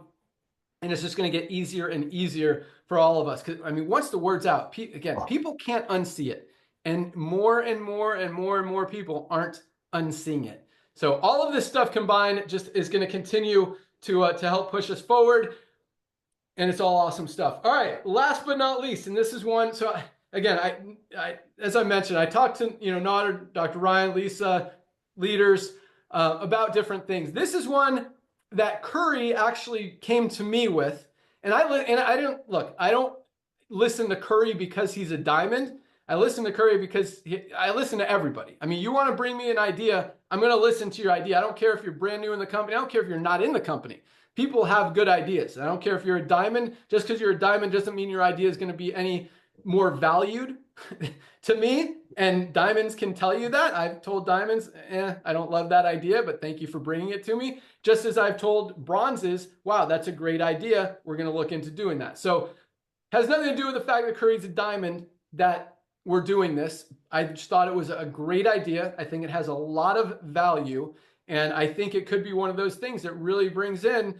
And it's just going to get easier and easier for all of us. Because, I mean, once the word's out, people can't unsee it. And more and more and more and more people aren't unseeing it. So all of this stuff combined just is going to continue to help push us forward. And it's all awesome stuff. All right, last but not least, and this is one. So again, I as I mentioned, I talked to Nader, Dr. Ryan, Lisa, leaders about different things. This is one that Curry actually came to me with, and I don't listen to Curry because he's a diamond. I listen to Curry because I listen to everybody. I mean, you want to bring me an idea, I'm going to listen to your idea. I don't care if you're brand new in the company. I don't care if you're not in the company. People have good ideas. I don't care if you're a diamond. Just because you're a diamond doesn't mean your idea is going to be any more valued to me. And diamonds can tell you that. I've told diamonds, I don't love that idea, but thank you for bringing it to me. Just as I've told bronzes, wow, that's a great idea. We're going to look into doing that. So has nothing to do with the fact that Curry's a diamond that we're doing this. I just thought it was a great idea. I think it has a lot of value. And I think it could be one of those things that really brings in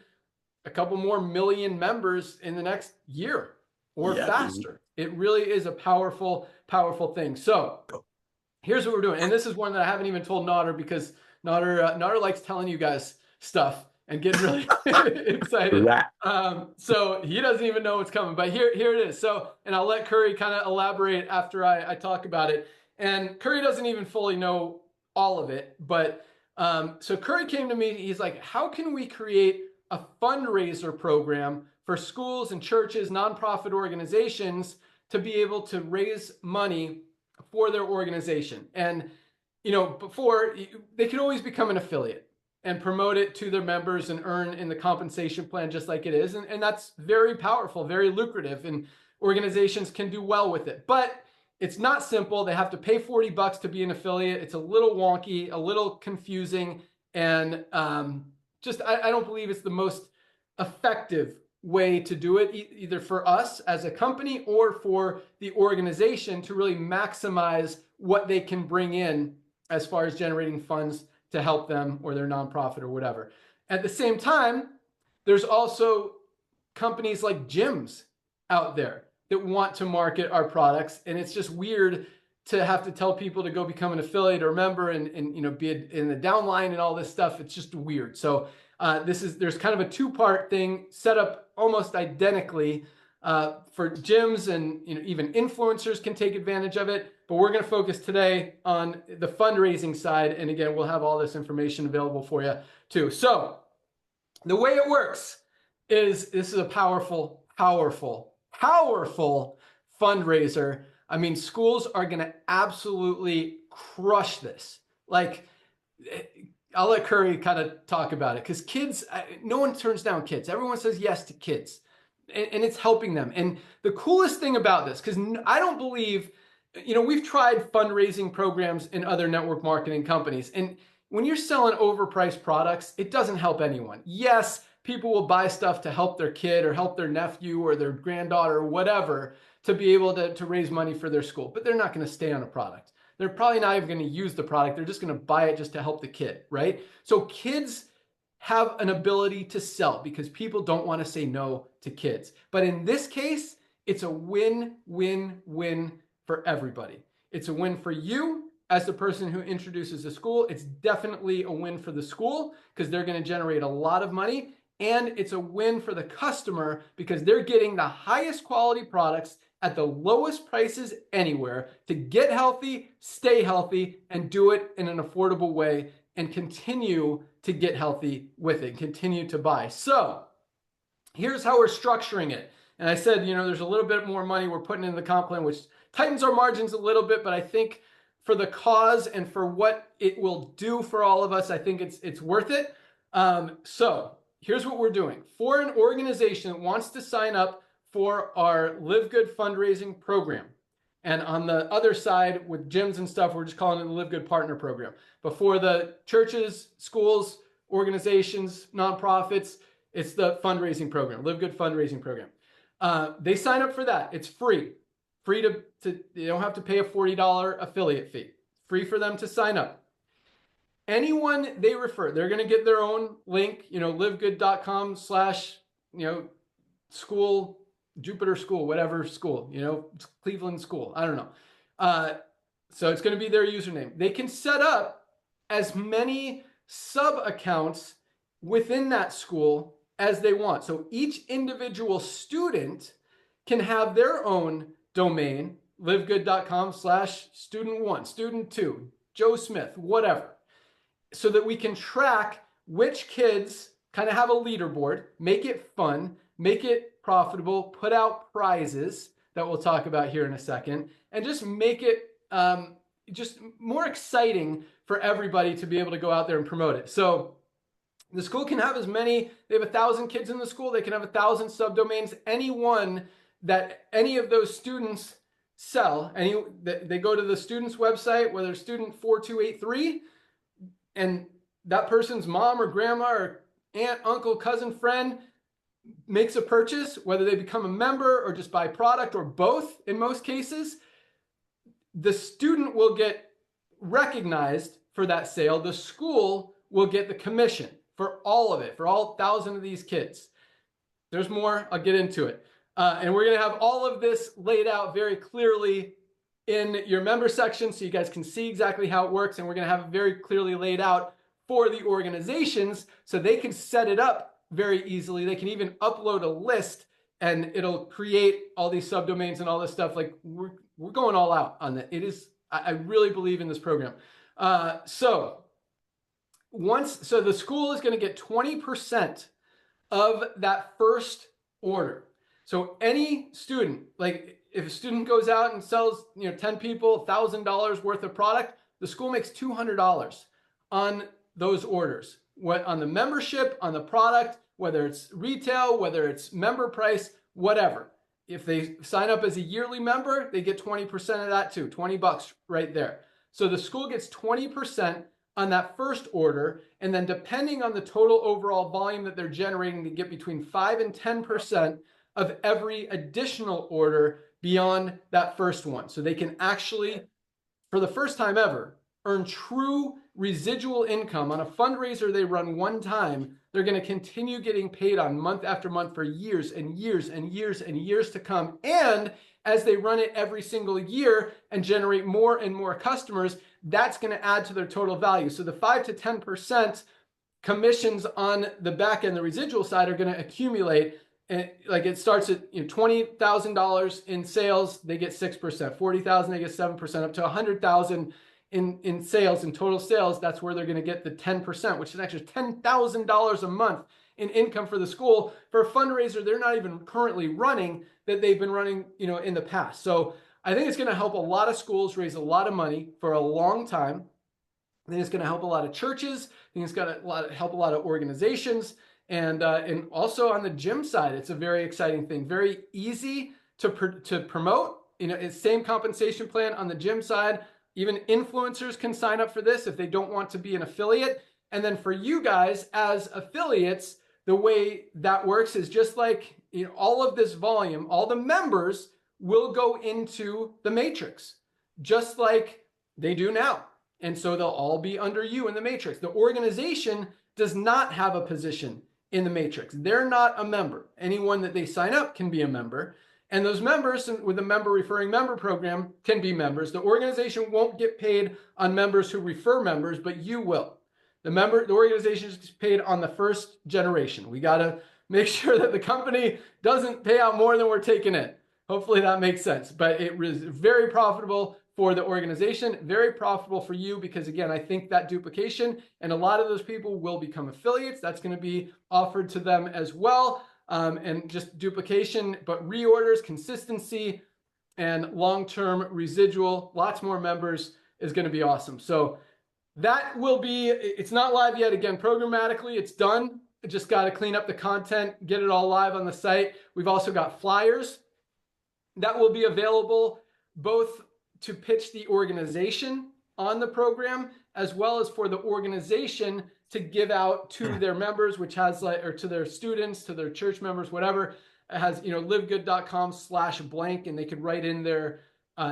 a couple more million members in the next year or Yeah. faster. It really is a powerful, powerful thing. So here's what we're doing. And this is one that I haven't even told Nodder, because Nodder likes telling you guys stuff and getting really excited. So he doesn't even know what's coming, but here it is. So, and I'll let Curry kind of elaborate after I talk about it. And Curry doesn't even fully know all of it, but so Curry came to me, he's like, how can we create a fundraiser program for schools and churches, nonprofit organizations, to be able to raise money for their organization? And, you know, before, they could always become an affiliate and promote it to their members and earn in the compensation plan just like it is. And that's very powerful, very lucrative, and organizations can do well with it. But it's not simple. They have to pay $40 to be an affiliate. It's a little wonky, a little confusing, and I don't believe it's the most effective way to do it, either for us as a company or for the organization to really maximize what they can bring in as far as generating funds to help them or their nonprofit or whatever. At the same time, there's also companies like gyms out there that want to market our products, and it's just weird to have to tell people to go become an affiliate or a member and you know, be in the downline and all this stuff. It's just weird. So there's kind of a two-part thing set up almost identically for gyms, and you know, even influencers can take advantage of it. But we're going to focus today on the fundraising side, and again, we'll have all this information available for you too. So the way it works is, this is a powerful, powerful, powerful fundraiser. I mean, schools are going to absolutely crush this. Like, I'll let Curry kind of talk about it, because kids, no one turns down kids. Everyone says yes to kids, and it's helping them. And the coolest thing about this, because I don't believe, you know, we've tried fundraising programs in other network marketing companies, and when you're selling overpriced products, it doesn't help anyone. Yes, people will buy stuff to help their kid or help their nephew or their granddaughter or whatever, to be able to raise money for their school, but they're not going to stay on a product. They're probably not even going to use the product. They're just going to buy it just to help the kid, right? So kids have an ability to sell because people don't want to say no to kids. But in this case, it's a win-win-win for everybody. It's a win for you as the person who introduces the school. It's definitely a win for the school because they're going to generate a lot of money. And it's a win for the customer because they're getting the highest quality products at the lowest prices anywhere to get healthy, stay healthy, and do it in an affordable way, and continue to get healthy with it, continue to buy. So here's how we're structuring it. And I said, you know, there's a little bit more money we're putting in the comp plan, which tightens our margins a little bit, but I think for the cause and for what it will do for all of us, I think it's worth it. So here's what we're doing. For an organization that wants to sign up for our LiveGood fundraising program, and on the other side with gyms and stuff, we're just calling it the LiveGood Partner Program. But for the churches, schools, organizations, nonprofits, it's the fundraising program, LiveGood fundraising program. They sign up for that. It's free. Free to you don't have to pay a $40 affiliate fee. Free for them to sign up. Anyone they refer, they're going to get their own link, you know, livegood.com/ you know, school, Jupiter school, whatever school, you know, Cleveland school, I don't know. So it's going to be their username. They can set up as many sub accounts within that school as they want. So each individual student can have their own domain, livegood.com/ student1, student2, Joe Smith, whatever, so that we can track which kids, kind of have a leaderboard, make it fun, make it profitable, put out prizes that we'll talk about here in a second, and just make it just more exciting for everybody to be able to go out there and promote it. So the school can have as many, they have 1,000 kids in the school, they can have 1,000 subdomains. Any one that any of those students sell, they go to the student's website, whether student 4283, and that person's mom or grandma or aunt, uncle, cousin, friend makes a purchase, whether they become a member or just buy product or both in most cases, the student will get recognized for that sale. The school will get the commission for all of it, for all 1,000 of these kids. there's more. I'll get into it. And we're going to have all of this laid out very clearly in your member section so you guys can see exactly how it works. And we're going to have it very clearly laid out for the organizations so they can set it up very easily. They can even upload a list and it'll create all these subdomains and all this stuff. Like we're going all out on that. It is, I really believe in this program. So the school is going to get 20% of that first order. So any student, like if a student goes out and sells, 10 people, $1,000 worth of product, the school makes $200 on those orders. What on the membership, on the product, whether it's retail, whether it's member price, whatever. If they sign up as a yearly member, they get 20% of that too, $20 right there. So the school gets 20% on that first order, and then depending on the total overall volume that they're generating, they get between 5 and 10% of every additional order beyond that first one. So they can actually, for the first time ever, earn true residual income on a fundraiser they run one time. They're going to continue getting paid on month after month for years and years and years and years to come. And as they run it every single year and generate more and more customers, that's going to add to their total value. So the 5 to 10% commissions on the back end, the residual side, are going to accumulate. And like it starts at $20,000 in sales, they get 6%. $40,000, they get 7%. Up to $100,000 in sales, in total sales, that's where they're going to get the 10%, which is actually $10,000 a month in income for the school for a fundraiser they're not even currently running, that they've been running, in the past. So I think it's going to help a lot of schools raise a lot of money for a long time. I think it's going to help a lot of churches. I think it's going to help a lot of organizations. And also on the gym side, it's a very exciting thing. Very easy to promote. It's same compensation plan on the gym side. Even influencers can sign up for this if they don't want to be an affiliate. And then for you guys as affiliates, the way that works is just like all of this volume, all the members will go into the matrix, just like they do now. And so they'll all be under you in the matrix. The organization does not have a position in the matrix. They're not a member. Anyone that they sign up can be a member. And those members with the member referring member program can be members. The organization won't get paid on members who refer members, but you will. The organization is paid on the first generation. We got to make sure that the company doesn't pay out more than we're taking in. Hopefully that makes sense. But it was very profitable for the organization, very profitable for you, because again, I think that duplication and a lot of those people will become affiliates. That's going to be offered to them as well. And just duplication, but reorders, consistency, and long-term residual, lots more members is going to be awesome. So that will be, it's not live yet. Again, programmatically, it's done. Just got to clean up the content, get it all live on the site. We've also got flyers that will be available both to pitch the organization on the program, as well as for the organization to give out to their members, which has or to their students, to their church members, whatever. It has, livegood.com/blank, and they could write in their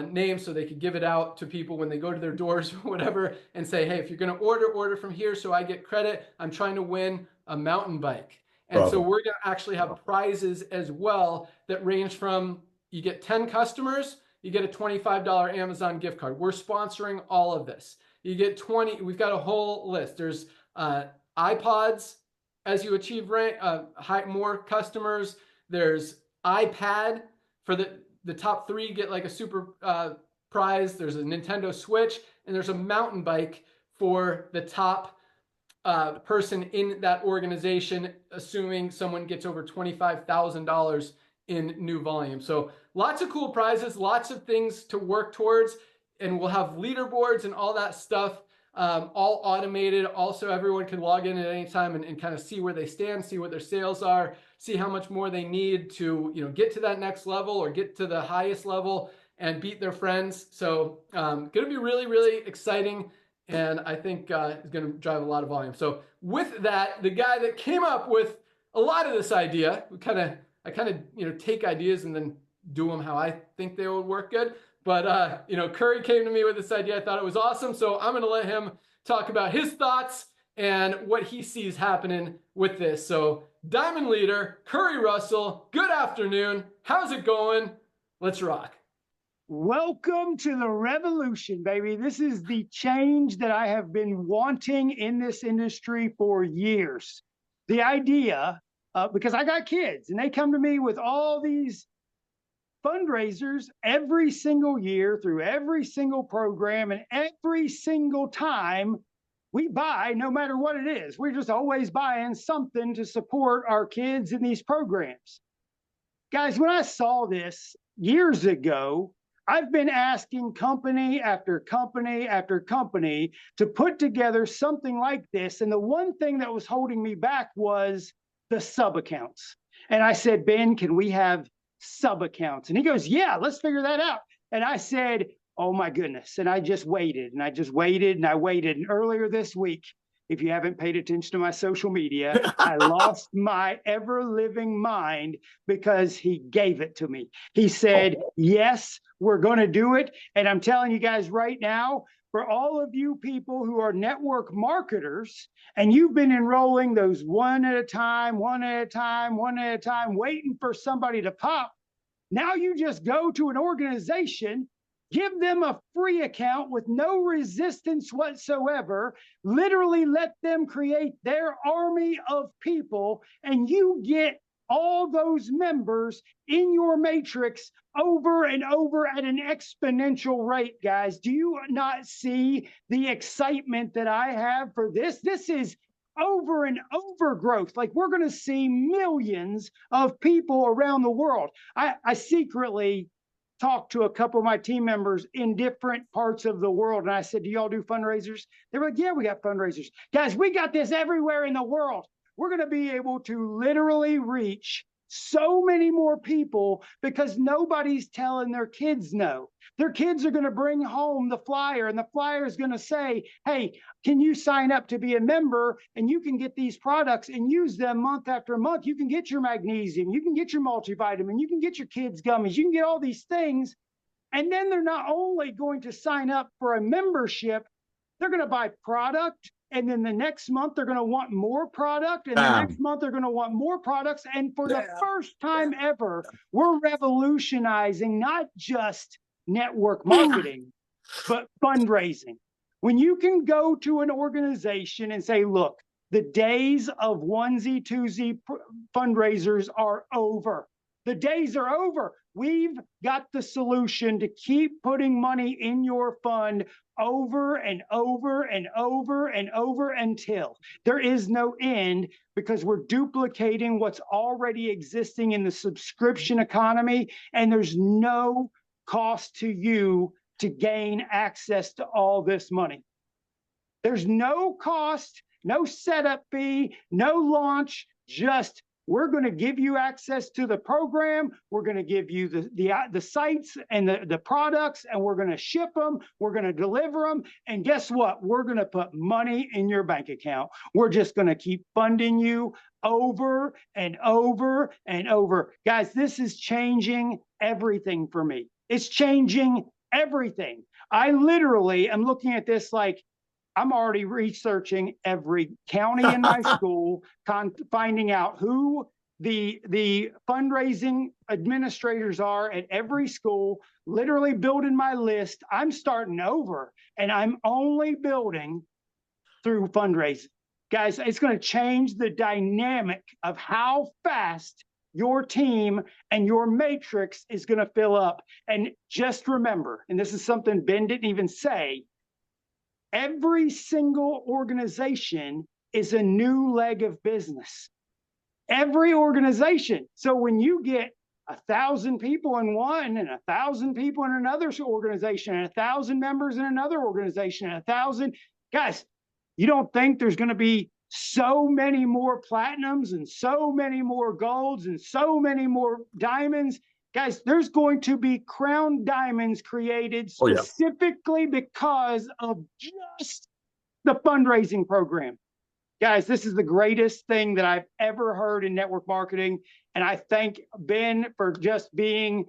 name so they could give it out to people when they go to their doors or whatever, and say, hey, if you're going to order from here so I get credit, I'm trying to win a mountain bike. And so we're going to actually have prizes as well that range from, you get 10 customers, you get a $25 Amazon gift card. We're sponsoring all of this. You get 20, we've got a whole list. There's iPods as you achieve more customers. There's iPad for the top 3 get like a super prize. There's a Nintendo Switch, and there's a mountain bike for the top person in that organization, assuming someone gets over $25,000 in new volume. So lots of cool prizes, lots of things to work towards, and we'll have leaderboards and all that stuff, all automated. Also, everyone can log in at any time and kind of see where they stand, see what their sales are, see how much more they need to get to that next level or get to the highest level and beat their friends. So going to be really, really exciting, and I think it's going to drive a lot of volume. So with that, the guy that came up with a lot of this idea, I kind of take ideas and then do them how I think they would work good. But Curry came to me with this idea. I thought it was awesome. So I'm going to let him talk about his thoughts and what he sees happening with this. So Diamond Leader, Curry Russell, good afternoon. How's it going? Let's rock. Welcome to the revolution, baby. This is the change that I have been wanting in this industry for years. The idea, because I got kids and they come to me with all these fundraisers every single year through every single program, and every single time we buy, no matter what it is, we're just always buying something to support our kids in these programs. Guys, when I saw this years ago, I've been asking company after company after company to put together something like this. And the one thing that was holding me back was the sub accounts. And I said, Ben, can we have sub accounts? And he goes, yeah, let's figure that out. And I said, oh my goodness. And I just waited and I just waited and I waited. And earlier this week, if you haven't paid attention to my social media, I lost my ever living mind because he gave it to me. He said, yes, we're going to do it. And I'm telling you guys right now, for all of you people who are network marketers and you've been enrolling those one at a time, waiting for somebody to pop, now you just go to an organization, give them a free account with no resistance whatsoever, literally let them create their army of people, and you get all those members in your matrix over and over at an exponential rate, guys. Do you not see the excitement that I have for this? This is over and over growth. Like, we're going to see millions of people around the world. I secretly talked to a couple of my team members in different parts of the world. And I said, do y'all do fundraisers? They were like, yeah, we got fundraisers. Guys, we got this everywhere in the world. We're going to be able to literally reach so many more people because nobody's telling their kids no. Their kids are going to bring home the flyer, and the flyer is going to say, hey, can you sign up to be a member, and you can get these products and use them month after month. You can get your magnesium, you can get your multivitamin, you can get your kids gummies, you can get all these things. And then they're not only going to sign up for a membership, they're going to buy product. And then the next month, they're going to want more product. And the next month, they're going to want more products. And for the first time ever, we're revolutionizing not just network marketing, but fundraising. When you can go to an organization and say, look, the days of onesie, twosie fundraisers are over. The days are over. We've got the solution to keep putting money in your fund over and over and over and over until there is no end, because we're duplicating what's already existing in the subscription economy, and there's no cost to you to gain access to all this money. There's no cost, no setup fee, no launch, just we're going to give you access to the program. We're going to give you the sites and the products, and we're going to ship them. We're going to deliver them. And guess what? We're going to put money in your bank account. We're just going to keep funding you over and over and over. Guys, this is changing everything for me. It's changing everything. I literally am looking at this like, I'm already researching every county in my school, finding out who the fundraising administrators are at every school, literally building my list. I'm starting over, and I'm only building through fundraising. Guys, it's going to change the dynamic of how fast your team and your matrix is going to fill up. And just remember, and this is something Ben didn't even say, every single organization is a new leg of business. Every organization. So when you get 1,000 people in one and 1,000 people in another organization and 1,000 members in another organization and 1,000, guys, you don't think there's going to be so many more platinums and so many more golds and so many more diamonds? Guys, there's going to be crown diamonds created specifically because of just the fundraising program. Guys, this is the greatest thing that I've ever heard in network marketing. And I thank Ben for just being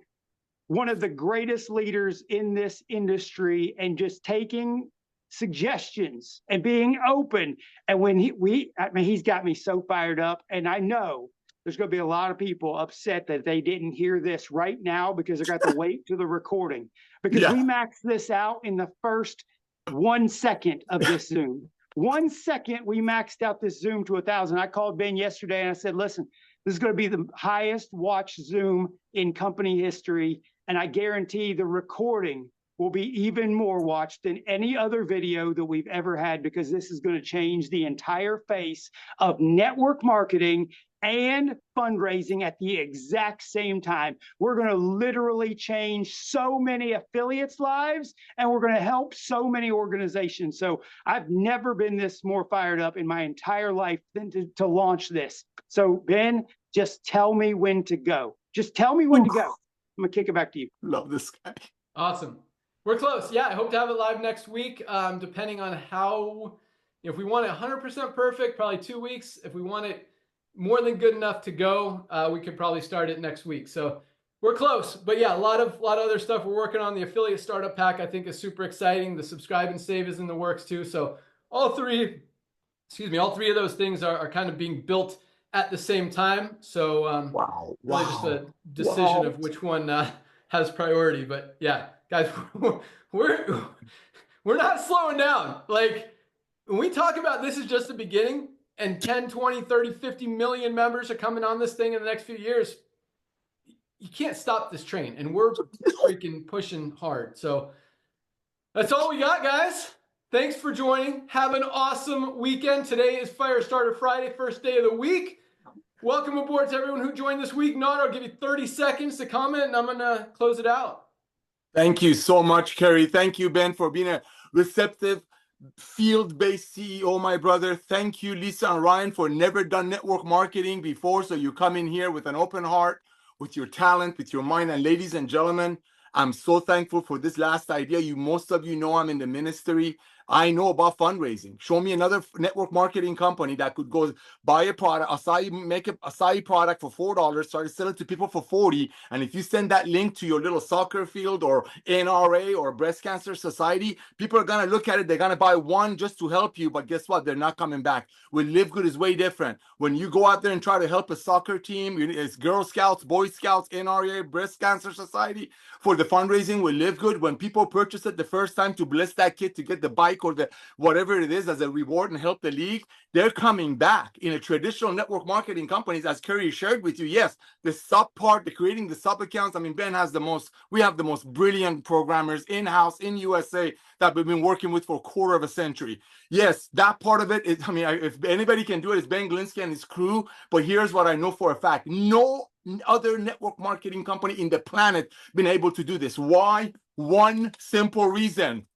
one of the greatest leaders in this industry and just taking suggestions and being open. And when he's got me so fired up, and I know there's going to be a lot of people upset that they didn't hear this right now because they're got to wait to the recording, because we maxed this out in the first 1 second of this Zoom. 1 second, we maxed out this Zoom to 1,000. I called Ben yesterday and I said, listen, this is going to be the highest watched Zoom in company history. And I guarantee the recording will be even more watched than any other video that we've ever had, because this is going to change the entire face of network marketing and fundraising at the exact same time. We're going to literally change so many affiliates' lives, and we're going to help so many organizations. So I've never been this more fired up in my entire life than to launch this. So Ben, just tell me when to go. Just tell me when to go. I'm going to kick it back to you. Love this guy. Awesome. We're close. Yeah, I hope to have it live next week, depending on how, if we want it 100% perfect, probably 2 weeks. If we want it more than good enough to go, we could probably start it next week. So we're close. But yeah, a lot of other stuff we're working on. The affiliate startup pack, I think, is super exciting. The subscribe and save is in the works too. So all three of those things are kind of being built at the same time. So really just a decision of which one has priority. But yeah, guys, we're not slowing down. Like, when we talk about this is just the beginning, and 10, 20, 30, 50 million members are coming on this thing in the next few years, you can't stop this train. And we're freaking pushing hard. So that's all we got, guys. Thanks for joining. Have an awesome weekend. Today is Firestarter Friday, first day of the week. Welcome aboard to everyone who joined this week. Nod, I'll give you 30 seconds to comment, and I'm going to close it out. Thank you so much, Kerry. Thank you, Ben, for being a receptive, field-based CEO, my brother. Thank you, Lisa and Ryan, for never done network marketing before. So you come in here with an open heart, with your talent, with your mind. And ladies and gentlemen, I'm so thankful for this last idea. Most of you know I'm in the ministry. I know about fundraising. Show me another network marketing company that could go buy a product, make a acai product for $4, start to sell it to people for $40. And if you send that link to your little soccer field or NRA or Breast Cancer Society, people are going to look at it. They're going to buy one just to help you. But guess what? They're not coming back. With LiveGood is way different. When you go out there and try to help a soccer team, it's Girl Scouts, Boy Scouts, NRA, Breast Cancer Society, for the fundraising with LiveGood, when people purchase it the first time to bless that kid to get the bike or the whatever it is as a reward and help the league, they're coming back. In a traditional network marketing companies, as Curry shared with you, yes, the sub part, the creating the sub accounts. I mean, Ben has we have the most brilliant programmers in-house in USA that we've been working with for a quarter of a century. Yes, that part of it is, I mean, if anybody can do it, it's Ben Glinsky and his crew. But here's what I know for a fact. No other network marketing company in the planet been able to do this. Why? One simple reason: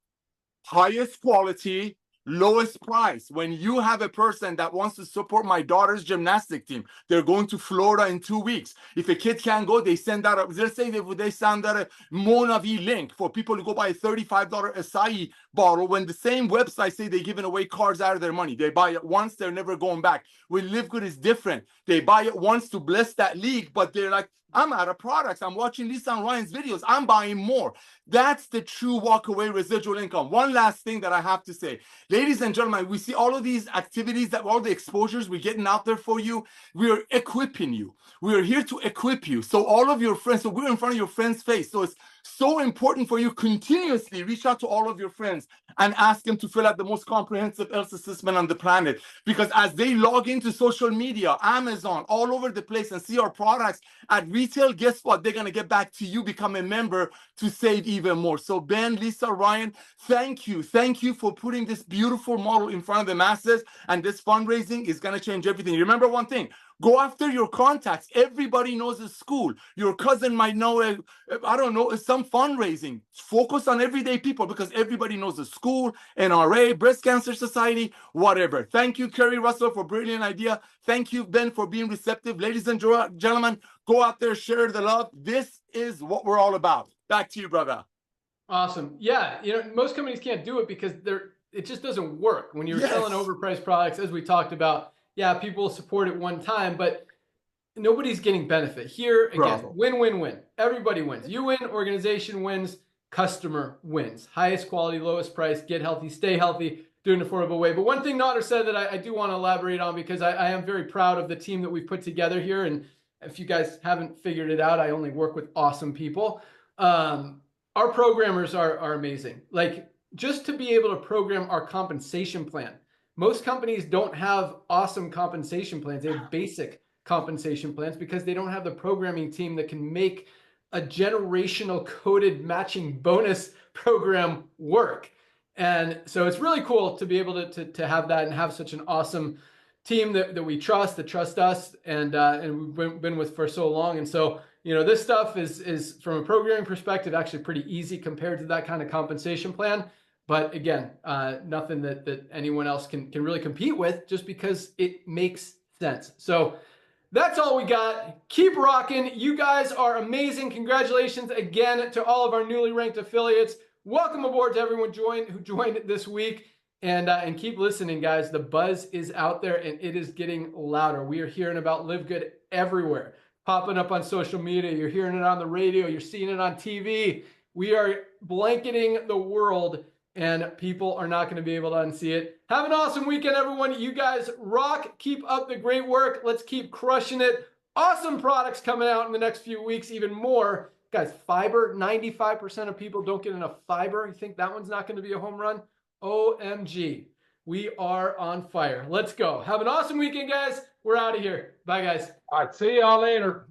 highest quality, lowest price. When you have a person that wants to support my daughter's gymnastic team, they're going to Florida in 2 weeks. If a kid can't go, they send out let's say they send out a Monavi link for people to go buy a $35 acai bottle, when the same website say they're giving away cards out of their money. They buy it once, they're never going back. With LiveGood is different. They buy it once to bless that league, but they're like, I'm out of products. I'm watching Lisa and Ryan's videos. I'm buying more. That's the true walkaway residual income. One last thing that I have to say. Ladies and gentlemen, we see all of these activities, that all the exposures we're getting out there for you. We are equipping you. We are here to equip you. So all of your friends, so we're in front of your friend's face. So it's so important for you continuously reach out to all of your friends and ask them to fill out the most comprehensive health assessment on the planet. Because as they log into social media, Amazon, all over the place, and see our products at retail, guess what? They're going to get back to you, become a member to save even more. So Ben, Lisa, Ryan, thank you. Thank you for putting this beautiful model in front of the masses. And this fundraising is going to change everything. Remember one thing. Go after your contacts. Everybody knows a school. Your cousin might know, I don't know, some fundraising. Focus on everyday people, because everybody knows a school, NRA, Breast Cancer Society, whatever. Thank you, Kerry Russell, for a brilliant idea. Thank you, Ben, for being receptive. Ladies and gentlemen, go out there, share the love. This is what we're all about. Back to you, brother. Awesome. Yeah, most companies can't do it because it just doesn't work. When you're selling overpriced products, as we talked about, yeah, people support it one time, but nobody's getting benefit. Here, again, win-win-win. Everybody wins. You win, organization wins, customer wins. Highest quality, lowest price, get healthy, stay healthy, do it in an affordable way. But one thing Nader said that I do want to elaborate on, because I am very proud of the team that we've put together here. And if you guys haven't figured it out, I only work with awesome people. Our programmers are amazing. Like, just to be able to program our compensation plan. Most companies don't have awesome compensation plans. They have basic compensation plans because they don't have the programming team that can make a generational coded matching bonus program work. And so it's really cool to be able to have that and have such an awesome team that we trust, that trust us, and we've been with for so long. And so, you know, this stuff is from a programming perspective actually pretty easy compared to that kind of compensation plan. But again, nothing that anyone else can really compete with, just because it makes sense. So that's all we got. Keep rocking. You guys are amazing. Congratulations again to all of our newly ranked affiliates. Welcome aboard to everyone who joined this week. And keep listening, guys. The buzz is out there and it is getting louder. We are hearing about LiveGood everywhere, popping up on social media. You're hearing it on the radio. You're seeing it on TV. We are blanketing the world, and people are not going to be able to unsee it. Have an awesome weekend, everyone. You guys rock. Keep up the great work. Let's keep crushing it. Awesome products coming out in the next few weeks, even more. Guys, fiber, 95% of people don't get enough fiber. You think that one's not going to be a home run? OMG. We are on fire. Let's go. Have an awesome weekend, guys. We're out of here. Bye, guys. All right. See y'all later.